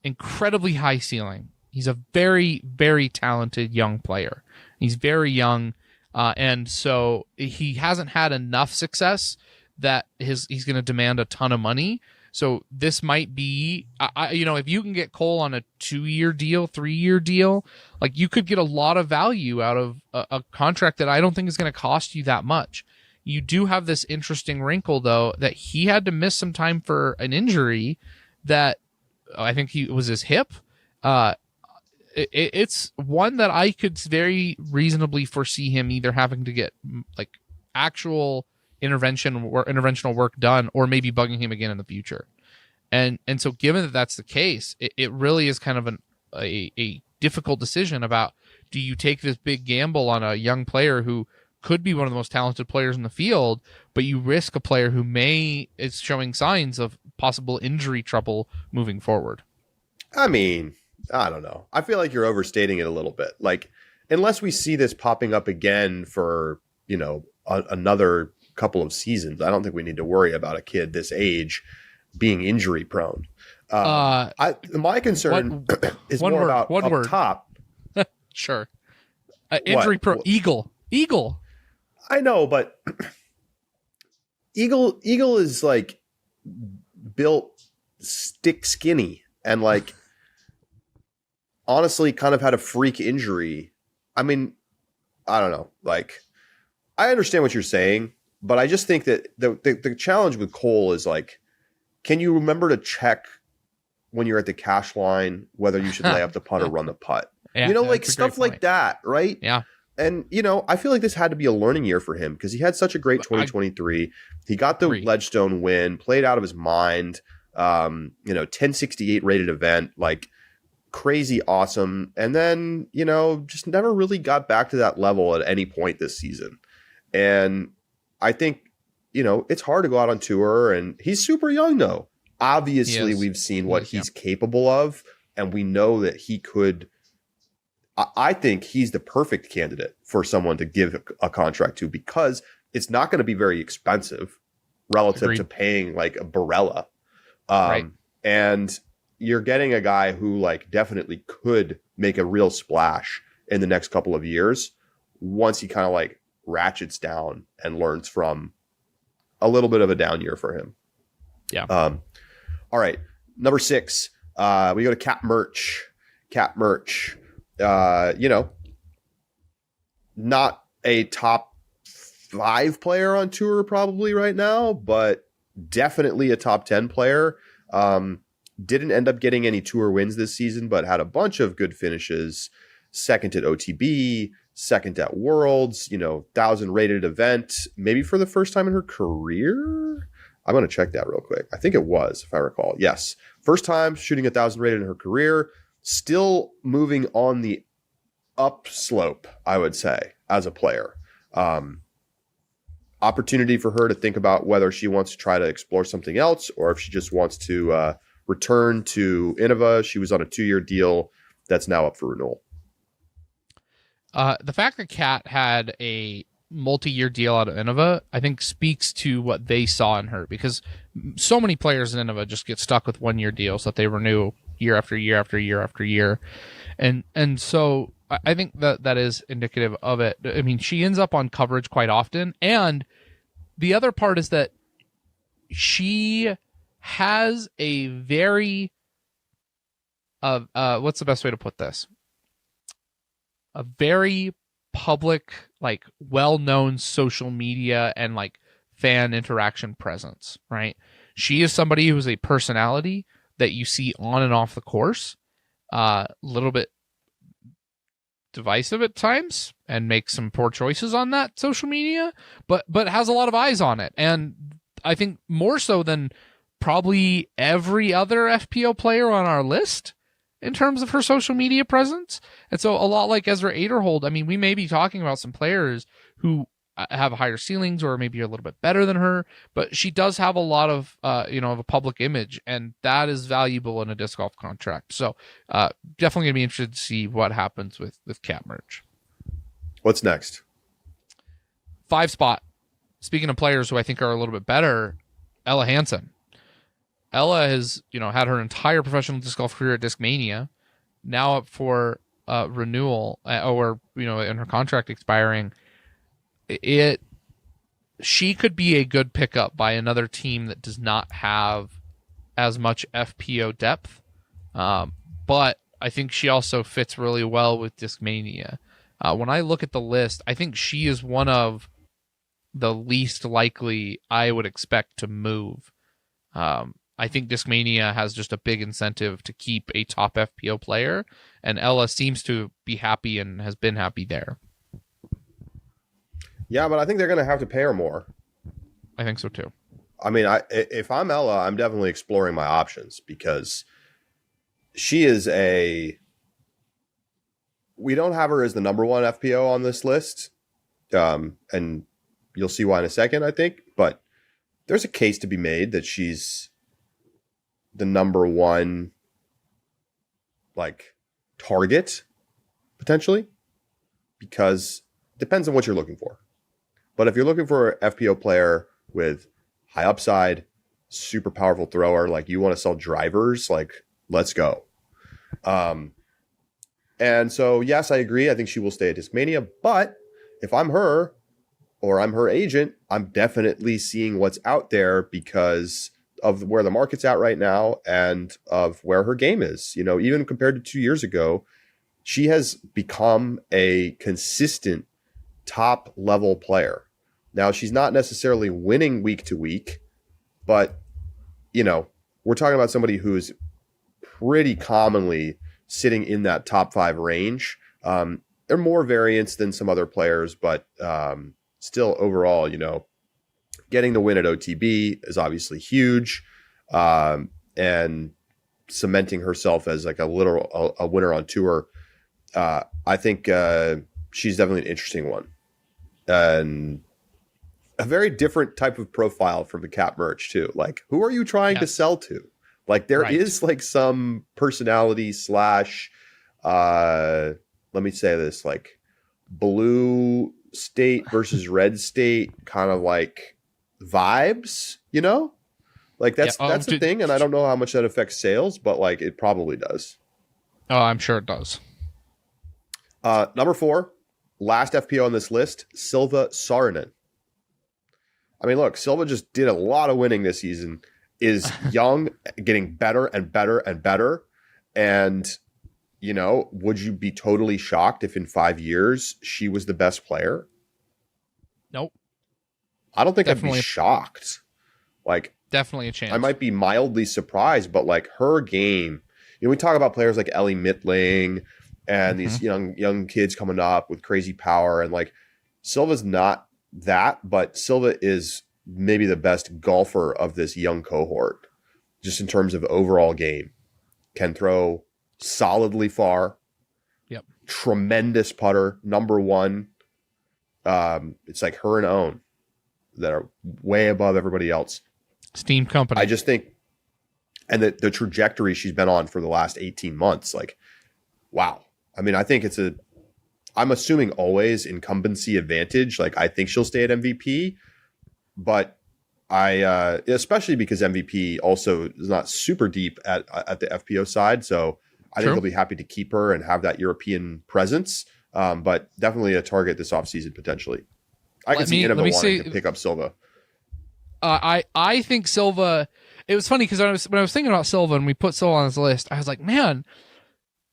Speaker 2: incredibly high ceiling. He's a very, very talented young player. He's very young, and so he hasn't had enough success that he's going to demand a ton of money. So this might be, if you can get Cole on a 2-year deal, 3-year deal, like you could get a lot of value out of a contract that I don't think is going to cost you that much. You do have this interesting wrinkle, though, that he had to miss some time for an injury that I think it was his hip. It's one that I could very reasonably foresee him either having to get like actual interventional work done, or maybe bugging him again in the future. And so given that that's the case, it really is kind of a difficult decision about, do you take this big gamble on a young player who could be one of the most talented players in the field, but you risk a player who is showing signs of possible injury trouble moving forward.
Speaker 1: I mean, I don't know. I feel like you're overstating it a little bit. Like, unless we see this popping up again for, another couple of seasons, I don't think we need to worry about a kid this age being injury prone. My concern is more about up top.
Speaker 2: Sure. Injury prone. Eagle.
Speaker 1: I know, but Eagle is like built stick skinny and like honestly kind of had a freak injury. I mean, I don't know. Like, I understand what you're saying, but I just think that the challenge with Cole is like, can you remember to check when you're at the cash line whether you should lay up the putt or run the putt?
Speaker 2: Yeah,
Speaker 1: like stuff like that, right?
Speaker 2: Yeah.
Speaker 1: And, I feel like this had to be a learning year for him because he had such a great 2023. He got the Ledgestone win, played out of his mind, 1068 rated event, like crazy awesome. And then, just never really got back to that level at any point this season. And I think, it's hard to go out on tour and he's super young though. Obviously, we've seen what he's capable of and we know that he could – I think he's the perfect candidate for someone to give a contract to because it's not going to be very expensive relative to paying like a Barella.
Speaker 2: Right.
Speaker 1: And you're getting a guy who like definitely could make a real splash in the next couple of years once he kind of like ratchets down and learns from a little bit of a down year for him.
Speaker 2: Yeah.
Speaker 1: All right. Number 6, we go to Cap Merch. Not a top 5 player on tour probably right now, but definitely a top 10 player. Didn't end up getting any tour wins this season, but had a bunch of good finishes. Second at OTB, second at Worlds, 1,000 rated event, maybe for the first time in her career. I'm going to check that real quick. I think it was, if I recall. Yes. First time shooting 1,000 rated in her career. Still moving on the upslope, I would say, as a player. Opportunity for her to think about whether she wants to try to explore something else or if she just wants to return to Innova. She was on a 2-year deal that's now up for renewal.
Speaker 2: The fact that Kat had a multi-year deal out of Innova, I think speaks to what they saw in her because so many players in Innova just get stuck with 1-year deals that they renew year after year after year after year. And so I think that is indicative of it. I mean, she ends up on coverage quite often. And the other part is that she has a very, what's the best way to put this? A very public, like well-known social media and like fan interaction presence, right? She is somebody who's a personality that you see on and off the course, a little bit divisive at times and makes some poor choices on that social media, but has a lot of eyes on it. And I think more so than probably every other FPO player on our list in terms of her social media presence. And so a lot like Ezra Aderhold, I mean, we may be talking about some players who have higher ceilings or maybe are a little bit better than her, but she does have a lot of, of a public image, and that is valuable in a disc golf contract. So definitely going to be interested to see what happens with Cat Merch.
Speaker 1: What's next?
Speaker 2: 5 spot. Speaking of players who I think are a little bit better, Ella Hansen. Ella has, had her entire professional disc golf career at Discmania, now up for renewal, or in her contract expiring. She could be a good pickup by another team that does not have as much FPO depth, but I think she also fits really well with Discmania. When I look at the list, I think she is one of the least likely I would expect to move. I think Discmania has just a big incentive to keep a top FPO player, and Ella seems to be happy and has been happy there.
Speaker 1: Yeah, but I think they're going to have to pay her more.
Speaker 2: I think so too.
Speaker 1: I mean, if I'm Ella, I'm definitely exploring my options because she is we don't have her as the number 1 FPO on this list, And you'll see why in a second, I think. But there's a case to be made that she's the number one like target potentially, because it depends on what you're looking for. But if you're looking for an FPO player with high upside, super powerful thrower, like you want to sell drivers, like let's go. And so, yes, I agree. I think she will stay at Discmania. But if I'm her or I'm her agent, I'm definitely seeing what's out there because of where the market's at right now and of where her game is. You know, even compared to 2 years ago, she has become a consistent top level player. Now, she's not necessarily winning week to week, but, you know, we're talking about somebody who's pretty commonly sitting in that top 5 range. There are more variants than some other players, but still overall, you know, getting the win at OTB is obviously huge, and cementing herself as like a winner on tour. I think she's definitely an interesting one, and a very different type of profile from the Cap merch too. Like, who are you trying to sell to? Like, there is like some personality slash, let me say this, like blue state versus red state kind of like vibes, you know? Like that's the thing. And I don't know how much that affects sales, but like it probably does.
Speaker 2: Oh, I'm sure it does.
Speaker 1: Number 4, last FPO on this list, Silva Saarinen. I mean, look, Silva just did a lot of winning this season, is young, getting better and better and better. And, you know, would you be totally shocked if in 5 years she was the best player?
Speaker 2: Nope.
Speaker 1: I don't think I'd be shocked. Like,
Speaker 2: definitely a chance.
Speaker 1: I might be mildly surprised, but like her game, you know, we talk about players like Ellie Mittling and these young kids coming up with crazy power, and like Silva's not that, but Silva is maybe the best golfer of this young cohort, just in terms of overall game. Can throw solidly far.
Speaker 2: Yep.
Speaker 1: Tremendous putter, number 1. It's like her and Owen that are way above everybody else.
Speaker 2: Steam company.
Speaker 1: I just think, and the trajectory she's been on for the last 18 months, like, wow. I mean, I think I'm assuming always incumbency advantage. Like, I think she'll stay at MVP, but especially because MVP also is not super deep at the FPO side. So I think they'll be happy to keep her and have that European presence. But definitely a target this offseason potentially. I can see Innova wanting to pick up Silva.
Speaker 2: I think Silva. It was funny because when I was thinking about Silva and we put Silva on this list, I was like, man,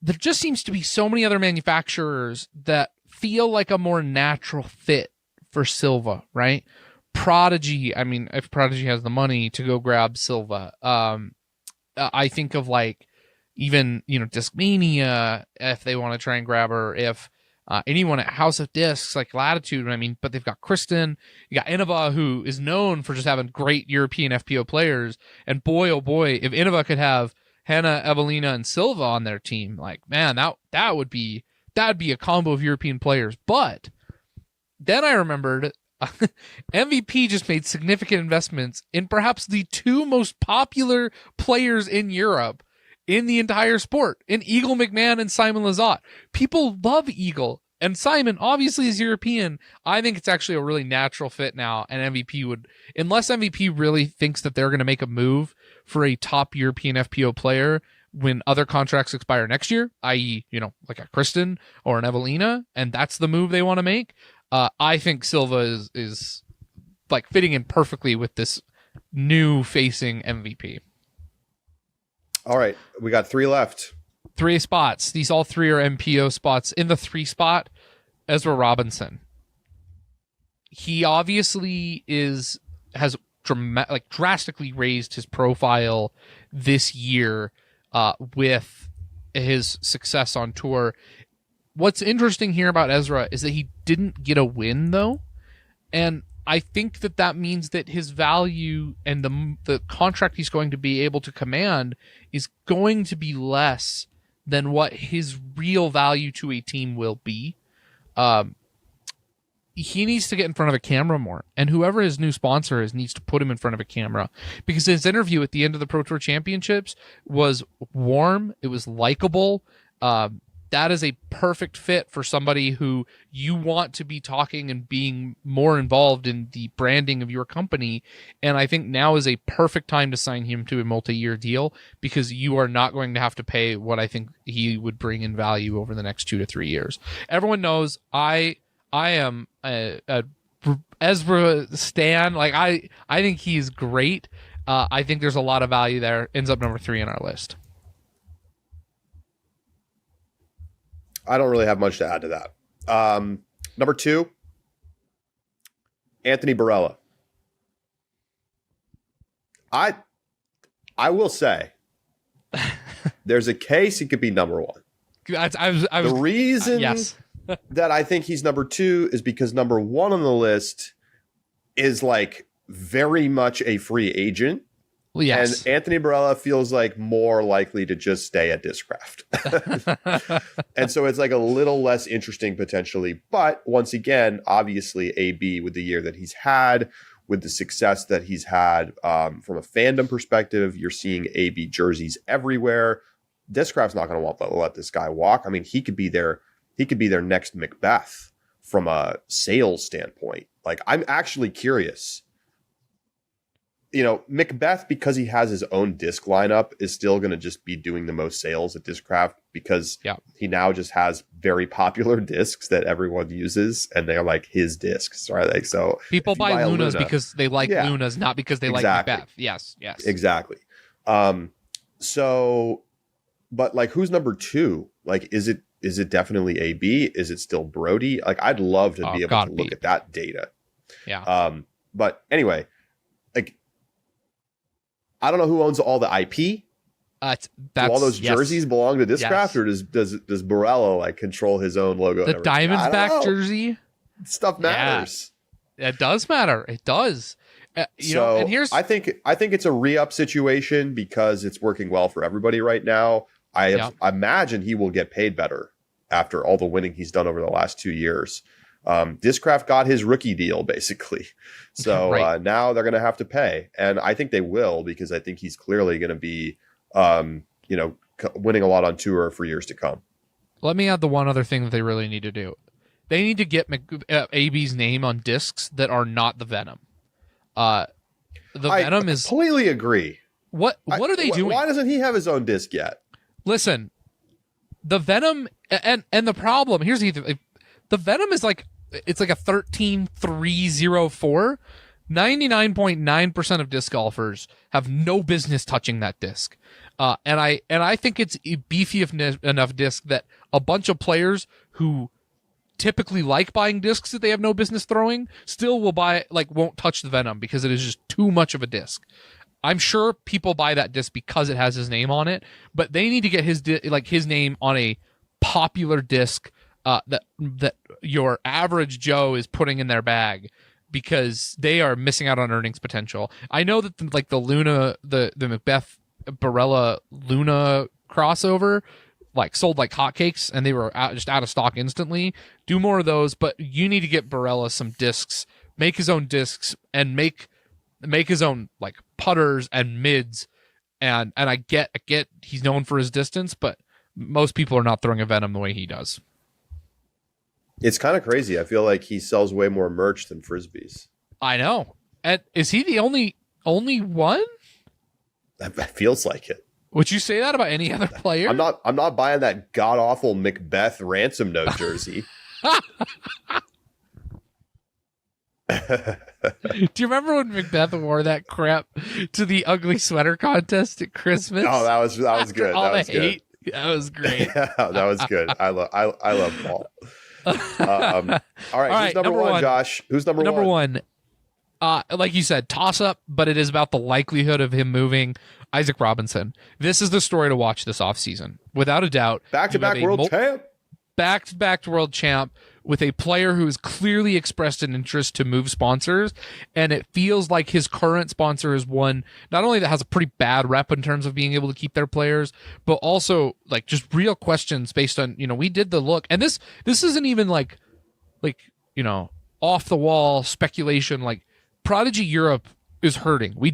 Speaker 2: there just seems to be so many other manufacturers that feel like a more natural fit for Silva, right? Prodigy. I mean, if Prodigy has the money to go grab Silva, I think of like even, you know, Discmania, if they want to try and grab her, if anyone at House of Discs, like Latitude, I mean, but they've got Kristen, you got Innova, who is known for just having great European FPO players. And boy, oh boy, if Innova could have Hannah, Evelina, and Silva on their team, like, man, that would be a combo of European players. But then I remembered MVP just made significant investments in perhaps the 2 most popular players in Europe in the entire sport, in Eagle McMahon and Simon Lizotte. People love Eagle, and Simon obviously is European. I think it's actually a really natural fit now, and MVP would, unless MVP really thinks that they're going to make a move for a top European FPO player when other contracts expire next year, i.e., you know, like a Kristen or an Evelina, and that's the move they want to make. I think Silva is like fitting in perfectly with this new facing MVP.
Speaker 1: All right, we got 3 left.
Speaker 2: 3 spots. These all 3 are MPO spots. In the 3 spot, Ezra Robinson. He obviously has drastically raised his profile this year with his success on tour. What's interesting here about Ezra is that he didn't get a win, though. And I think that means that his value and the contract he's going to be able to command is going to be less than what his real value to a team will be. he needs to get in front of a camera more, and whoever his new sponsor is needs to put him in front of a camera, because his interview at the end of the Pro Tour Championships was warm. It was likable. That is a perfect fit for somebody who you want to be talking and being more involved in the branding of your company. And I think now is a perfect time to sign him to a multi-year deal, because you are not going to have to pay what I think he would bring in value over the next 2 to 3 years. Everyone knows I am a Ezra stan. Like I think he's great. I think there's a lot of value there. Ends up number 3 on our list.
Speaker 1: I don't really have much to add to that. Number 2, Anthony Barella. I will say there's a case he could be number 1. The reason
Speaker 2: yes.
Speaker 1: that I think he's number 2 is because number 1 on the list is like very much a free agent.
Speaker 2: Well, yes.
Speaker 1: And Anthony Barella feels like more likely to just stay at Discraft. And so it's like a little less interesting potentially. But once again, obviously AB, with the year that he's had, with the success that he's had from a fandom perspective, you're seeing AB jerseys everywhere. Discraft's not going to want to let this guy walk. I mean, he could be their next Macbeth from a sales standpoint. Like, I'm actually curious. You know, Macbeth, because he has his own disc lineup, is still going to just be doing the most sales at Discraft, because he now just has very popular discs that everyone uses, and they're like his discs, right? Like, so
Speaker 2: people buy Lunas because they like Lunas, not because they like Macbeth. Yes,
Speaker 1: exactly. So, but like, who's number 2? Like, is it definitely AB? Is it still Brody? Like, I'd love to be able to look at that data.
Speaker 2: Yeah.
Speaker 1: But anyway, like, I don't know who owns all the IP. Do all those jerseys belong to Discraft, or does Barella like control his own logo?
Speaker 2: The Diamondsback jersey
Speaker 1: stuff matters.
Speaker 2: Yeah. It does matter. It does. And here's
Speaker 1: I think it's a re-up situation because it's working well for everybody right now. I imagine he will get paid better after all the winning he's done over the last 2 years. Discraft got his rookie deal basically. So right. Now they're going to have to pay. And I think they will, because I think he's clearly going to be, winning a lot on tour for years to come.
Speaker 2: Let me add the one other thing that they really need to do. They need to get AB's name on discs that are not the Venom. Venom is...
Speaker 1: I completely agree.
Speaker 2: What are they doing?
Speaker 1: Why doesn't he have his own disc yet?
Speaker 2: Listen, the Venom and the problem, here's the Venom is like, it's like a 13304. 99.9% of disc golfers have no business touching that disc. And I think it's a beefy enough disc that a bunch of players who typically like buying discs that they have no business throwing still will won't touch the Venom because it is just too much of a disc. I'm sure people buy that disc because it has his name on it, but they need to get his name on a popular disc that your average Joe is putting in their bag, because they are missing out on earnings potential. I know that the Luna, the Macbeth Barella Luna crossover, sold like hotcakes, and they were just out of stock instantly. Do more of those, but you need to get Barella some discs, make his own discs, and make his own putters and mids. And I get he's known for his distance, but most people are not throwing a Venom the way he does.
Speaker 1: It's kind of crazy. I feel like he sells way more merch than Frisbees.
Speaker 2: I know. And is he the only one?
Speaker 1: That feels like it.
Speaker 2: Would you say that about any other player?
Speaker 1: I'm not buying that god awful Macbeth ransom note jersey.
Speaker 2: Do you remember when Macbeth wore that crap to the ugly sweater contest at Christmas?
Speaker 1: Oh, that was good.
Speaker 2: All
Speaker 1: that was
Speaker 2: the
Speaker 1: good.
Speaker 2: hate. That was great.
Speaker 1: Yeah, that was good. I love Paul. All right, who's number one, Josh? Who's number one?
Speaker 2: Number one, like you said, toss up, but it is about the likelihood of him moving. Isaac Robinson. This is the story to watch this offseason. Without a doubt.
Speaker 1: Back-to-back world champ.
Speaker 2: Back-to-back world champ with a player who has clearly expressed an interest to move sponsors, and it feels like his current sponsor is one not only that has a pretty bad rep in terms of being able to keep their players, but also just real questions based on, we did the look, and this isn't even off the wall speculation. Like Prodigy Europe is hurting. We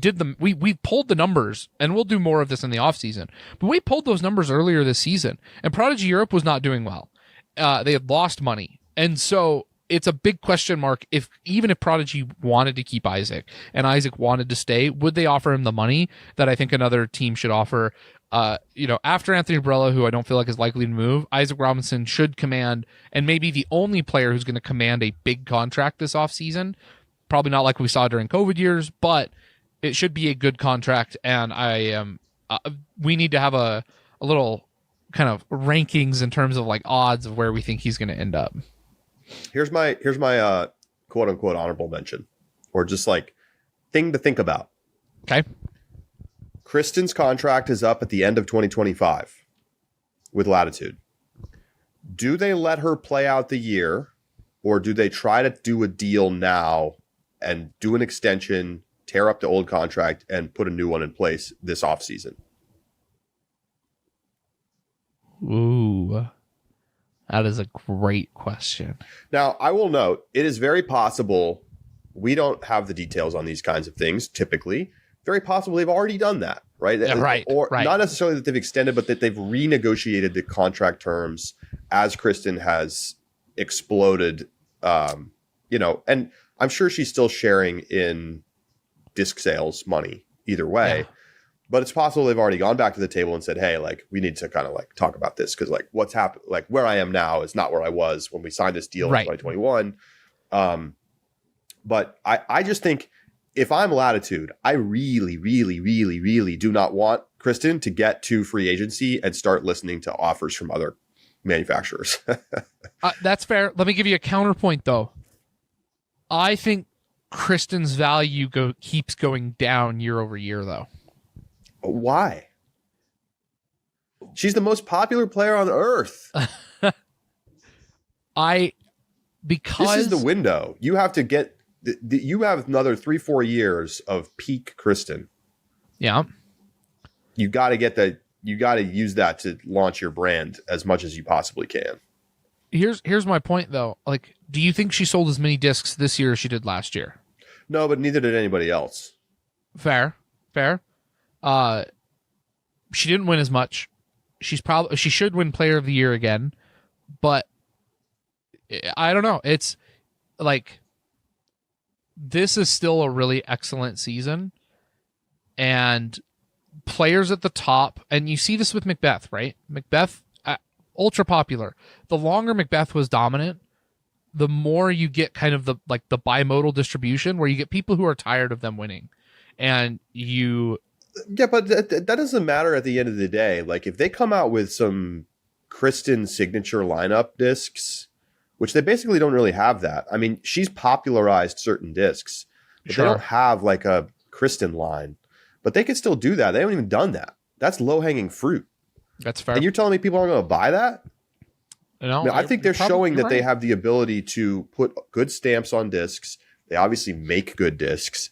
Speaker 2: pulled the numbers, and we'll do more of this in the offseason. But we pulled those numbers earlier this season, and Prodigy Europe was not doing well. They had lost money. And so it's a big question mark even if Prodigy wanted to keep Isaac and Isaac wanted to stay, would they offer him the money that I think another team should offer? After Anthony Barella, who I don't feel like is likely to move, Isaac Robinson should command, and maybe the only player who's going to command a big contract this offseason. Probably not like we saw during COVID years, but it should be a good contract. And we need to have a little kind of rankings in terms of like odds of where we think he's going to end up.
Speaker 1: Here's my quote unquote honorable mention, or just like thing to think about.
Speaker 2: Okay.
Speaker 1: Kristen's contract is up at the end of 2025 with Latitude. Do they let her play out the year, or do they try to do a deal now and do an extension, tear up the old contract, and put a new one in place this offseason?
Speaker 2: Ooh, that is a great question.
Speaker 1: Now, I will note, it is very possible, we don't have the details on these kinds of things typically. Very possible they've already done that, right?
Speaker 2: Yeah, right.
Speaker 1: Or
Speaker 2: right.
Speaker 1: Not necessarily that they've extended, but that they've renegotiated the contract terms as Kristen has exploded. And I'm sure she's still sharing in disc sales money either way. Yeah. But it's possible they've already gone back to the table and said, hey, like, we need to kind of like talk about this because like what's happened, like where I am now is not where I was when we signed this deal in 2021. But I just think if I'm Latitude, I really, really, really, really do not want Kristen to get to free agency and start listening to offers from other manufacturers.
Speaker 2: That's fair. Let me give you a counterpoint, though. I think Kristen's value keeps going down year over year, though.
Speaker 1: Why? She's the most popular player on earth.
Speaker 2: Because
Speaker 1: this is the window. You have to get. You have another 3-4 years of peak Kristen.
Speaker 2: Yeah.
Speaker 1: You got to get that. You got to use that to launch your brand as much as you possibly can.
Speaker 2: Here's my point, though. Like, do you think she sold as many discs this year as she did last year?
Speaker 1: No, but neither did anybody else.
Speaker 2: Fair. She didn't win as much. She should win Player of the Year again, but I don't know. It's like this is still a really excellent season, and players at the top, and you see this with Macbeth, right? Macbeth, ultra popular. The longer Macbeth was dominant, the more you get kind of the bimodal distribution where you get people who are tired of them winning, and you.
Speaker 1: Yeah, but that doesn't matter at the end of the day. Like if they come out with some Kristen signature lineup discs, which they basically don't really have that. I mean, she's popularized certain discs, but They don't have like a Kristen line. But they could still do that. They haven't even done that. That's low-hanging fruit.
Speaker 2: That's fair.
Speaker 1: And you're telling me people aren't going to buy that?
Speaker 2: No,
Speaker 1: I think they're showing that they have the ability to put good stamps on discs. They obviously make good discs.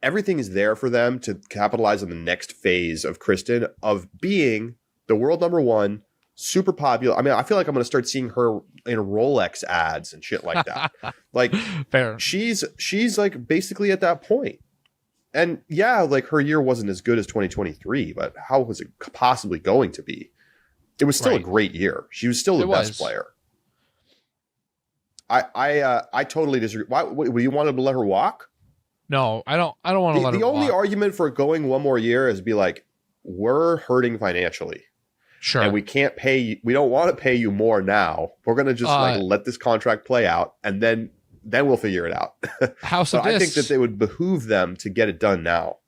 Speaker 1: Everything is there for them to capitalize on the next phase of Kristen, of being the world number one, super popular. I mean, I feel like I'm going to start seeing her in Rolex ads and shit like that. Like,
Speaker 2: fair.
Speaker 1: She's like basically at that point. And yeah, like her year wasn't as good as 2023, but how was it possibly going to be? It was still a great year. She was still the best player. I totally disagree. Why? You wanted to let her walk?
Speaker 2: No, I don't want to let her walk.
Speaker 1: The only argument for going one more year is be like, we're hurting financially.
Speaker 2: Sure.
Speaker 1: And we can't pay you. We don't want to pay you more now. We're going to just let this contract play out, and then we'll figure it out.
Speaker 2: House of
Speaker 1: Discs. I think that they would behoove them to get it done now.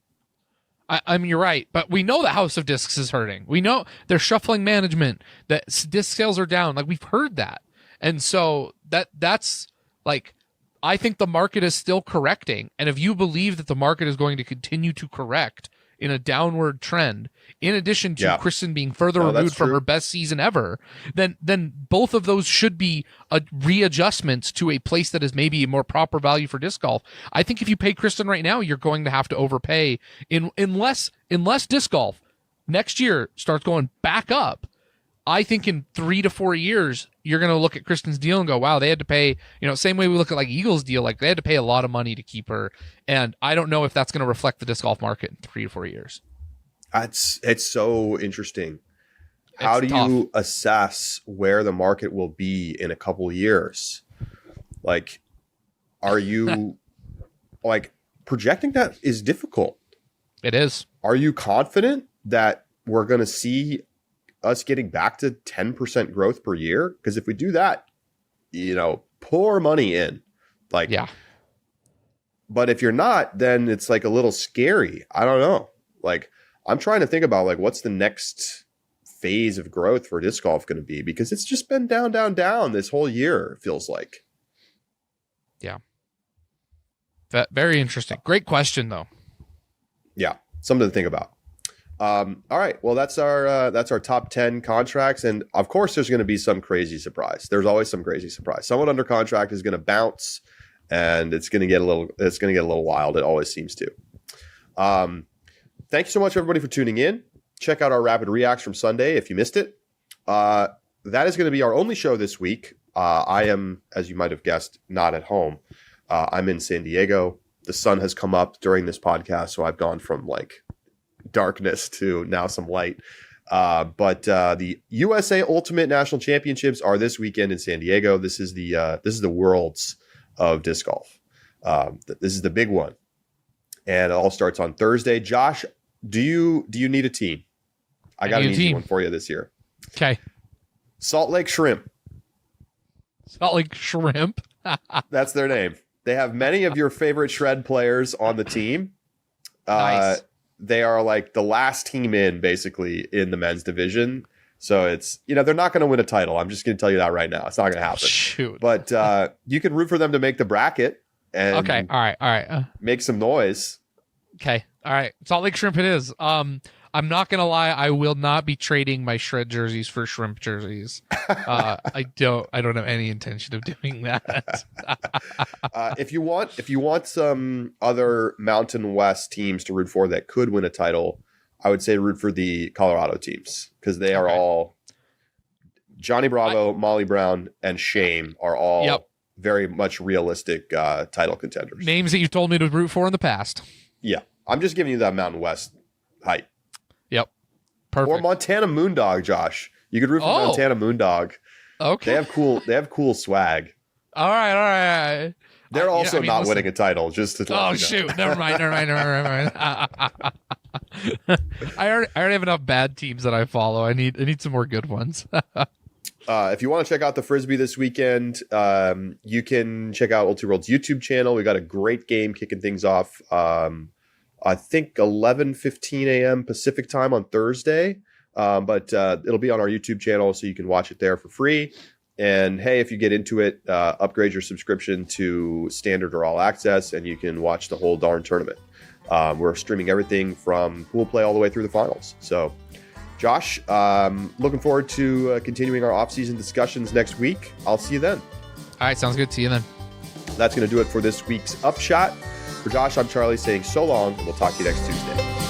Speaker 2: I mean, you're right, but we know the House of Discs is hurting. We know they're shuffling management, that disc sales are down. Like, we've heard that. And so that's like, I think the market is still correcting. And if you believe that the market is going to continue to correct in a downward trend, in addition to Kristen being further removed from her best season ever, then both of those should be a readjustment to a place that is maybe a more proper value for disc golf. I think if you pay Kristen right now, you're going to have to overpay unless disc golf next year starts going back up. I think in 3 to 4 years, you're going to look at Kristen's deal and go, wow, they had to pay, same way we look at like Eagles' deal, like they had to pay a lot of money to keep her. And I don't know if that's going to reflect the disc golf market in 3 to 4 years.
Speaker 1: It's so interesting. How do you assess where the market will be in a couple of years? Like, are you like projecting that is difficult?
Speaker 2: It is.
Speaker 1: Are you confident that we're going to see us getting back to 10% growth per year? Because if we do that, pour money in. Like,
Speaker 2: yeah.
Speaker 1: But if you're not, then it's like a little scary. I don't know. Like, I'm trying to think about like what's the next phase of growth for disc golf going to be, because it's just been down, down, down this whole year, it feels like.
Speaker 2: Yeah. Very interesting. Great question, though.
Speaker 1: Yeah, something to think about. All right. Well, that's our top 10 contracts, and of course, there's going to be some crazy surprise. There's always some crazy surprise. Someone under contract is going to bounce, and it's going to get a little wild. It always seems to. Thank you so much, everybody, for tuning in. Check out our Rapid Reacts from Sunday if you missed it. That is going to be our only show this week. I am, as you might have guessed, not at home. I'm in San Diego. The sun has come up during this podcast, so I've gone from like darkness to now some light. But the USA Ultimate National Championships are this weekend in San Diego. This is the Worlds of disc golf. This is the big one, and it all starts on Thursday. Josh, do you need a team? I got an easy one for you this year.
Speaker 2: Okay.
Speaker 1: Salt Lake Shrimp.
Speaker 2: Salt Lake Shrimp.
Speaker 1: That's their name. They have many of your favorite shred players on the team.
Speaker 2: Nice.
Speaker 1: They are like the last team in, basically, in the men's division. So it's, they're not going to win a title. I'm just going to tell you that right now. It's not going to happen.
Speaker 2: Shoot.
Speaker 1: But you can root for them to make the bracket and
Speaker 2: okay. All right.
Speaker 1: Make some noise.
Speaker 2: Okay. All right. Salt Lake Shrimp it is. I'm not going to lie. I will not be trading my shred jerseys for shrimp jerseys. I don't have any intention of doing that.
Speaker 1: If you want some other Mountain West teams to root for that could win a title, I would say root for the Colorado teams, because they are all Johnny Bravo, Molly Brown, and Shame are all very much realistic title contenders.
Speaker 2: Names that you told me to root for in the past.
Speaker 1: Yeah. I'm just giving you that Mountain West hype.
Speaker 2: Yep. Perfect.
Speaker 1: Or Montana Moondog, Josh. You could root for Montana Moondog.
Speaker 2: Okay.
Speaker 1: They have cool swag.
Speaker 2: All right.
Speaker 1: They're also not winning a title, just to let you know.
Speaker 2: Shoot. Never mind. I already have enough bad teams that I follow. I need some more good ones.
Speaker 1: If you want to check out the Frisbee this weekend, you can check out Ulti World's YouTube channel. We got a great game kicking things off. I think 11:15 a.m. Pacific time on Thursday. But it'll be on our YouTube channel, so you can watch it there for free. And hey, if you get into it, upgrade your subscription to standard or all access, and you can watch the whole darn tournament. We're streaming everything from pool play all the way through the finals. So, Josh, looking forward to continuing our off-season discussions next week. I'll see you then.
Speaker 2: All right, sounds good. See you then.
Speaker 1: That's going to do it for this week's Upshot. For Josh, I'm Charlie saying so long, and we'll talk to you next Tuesday.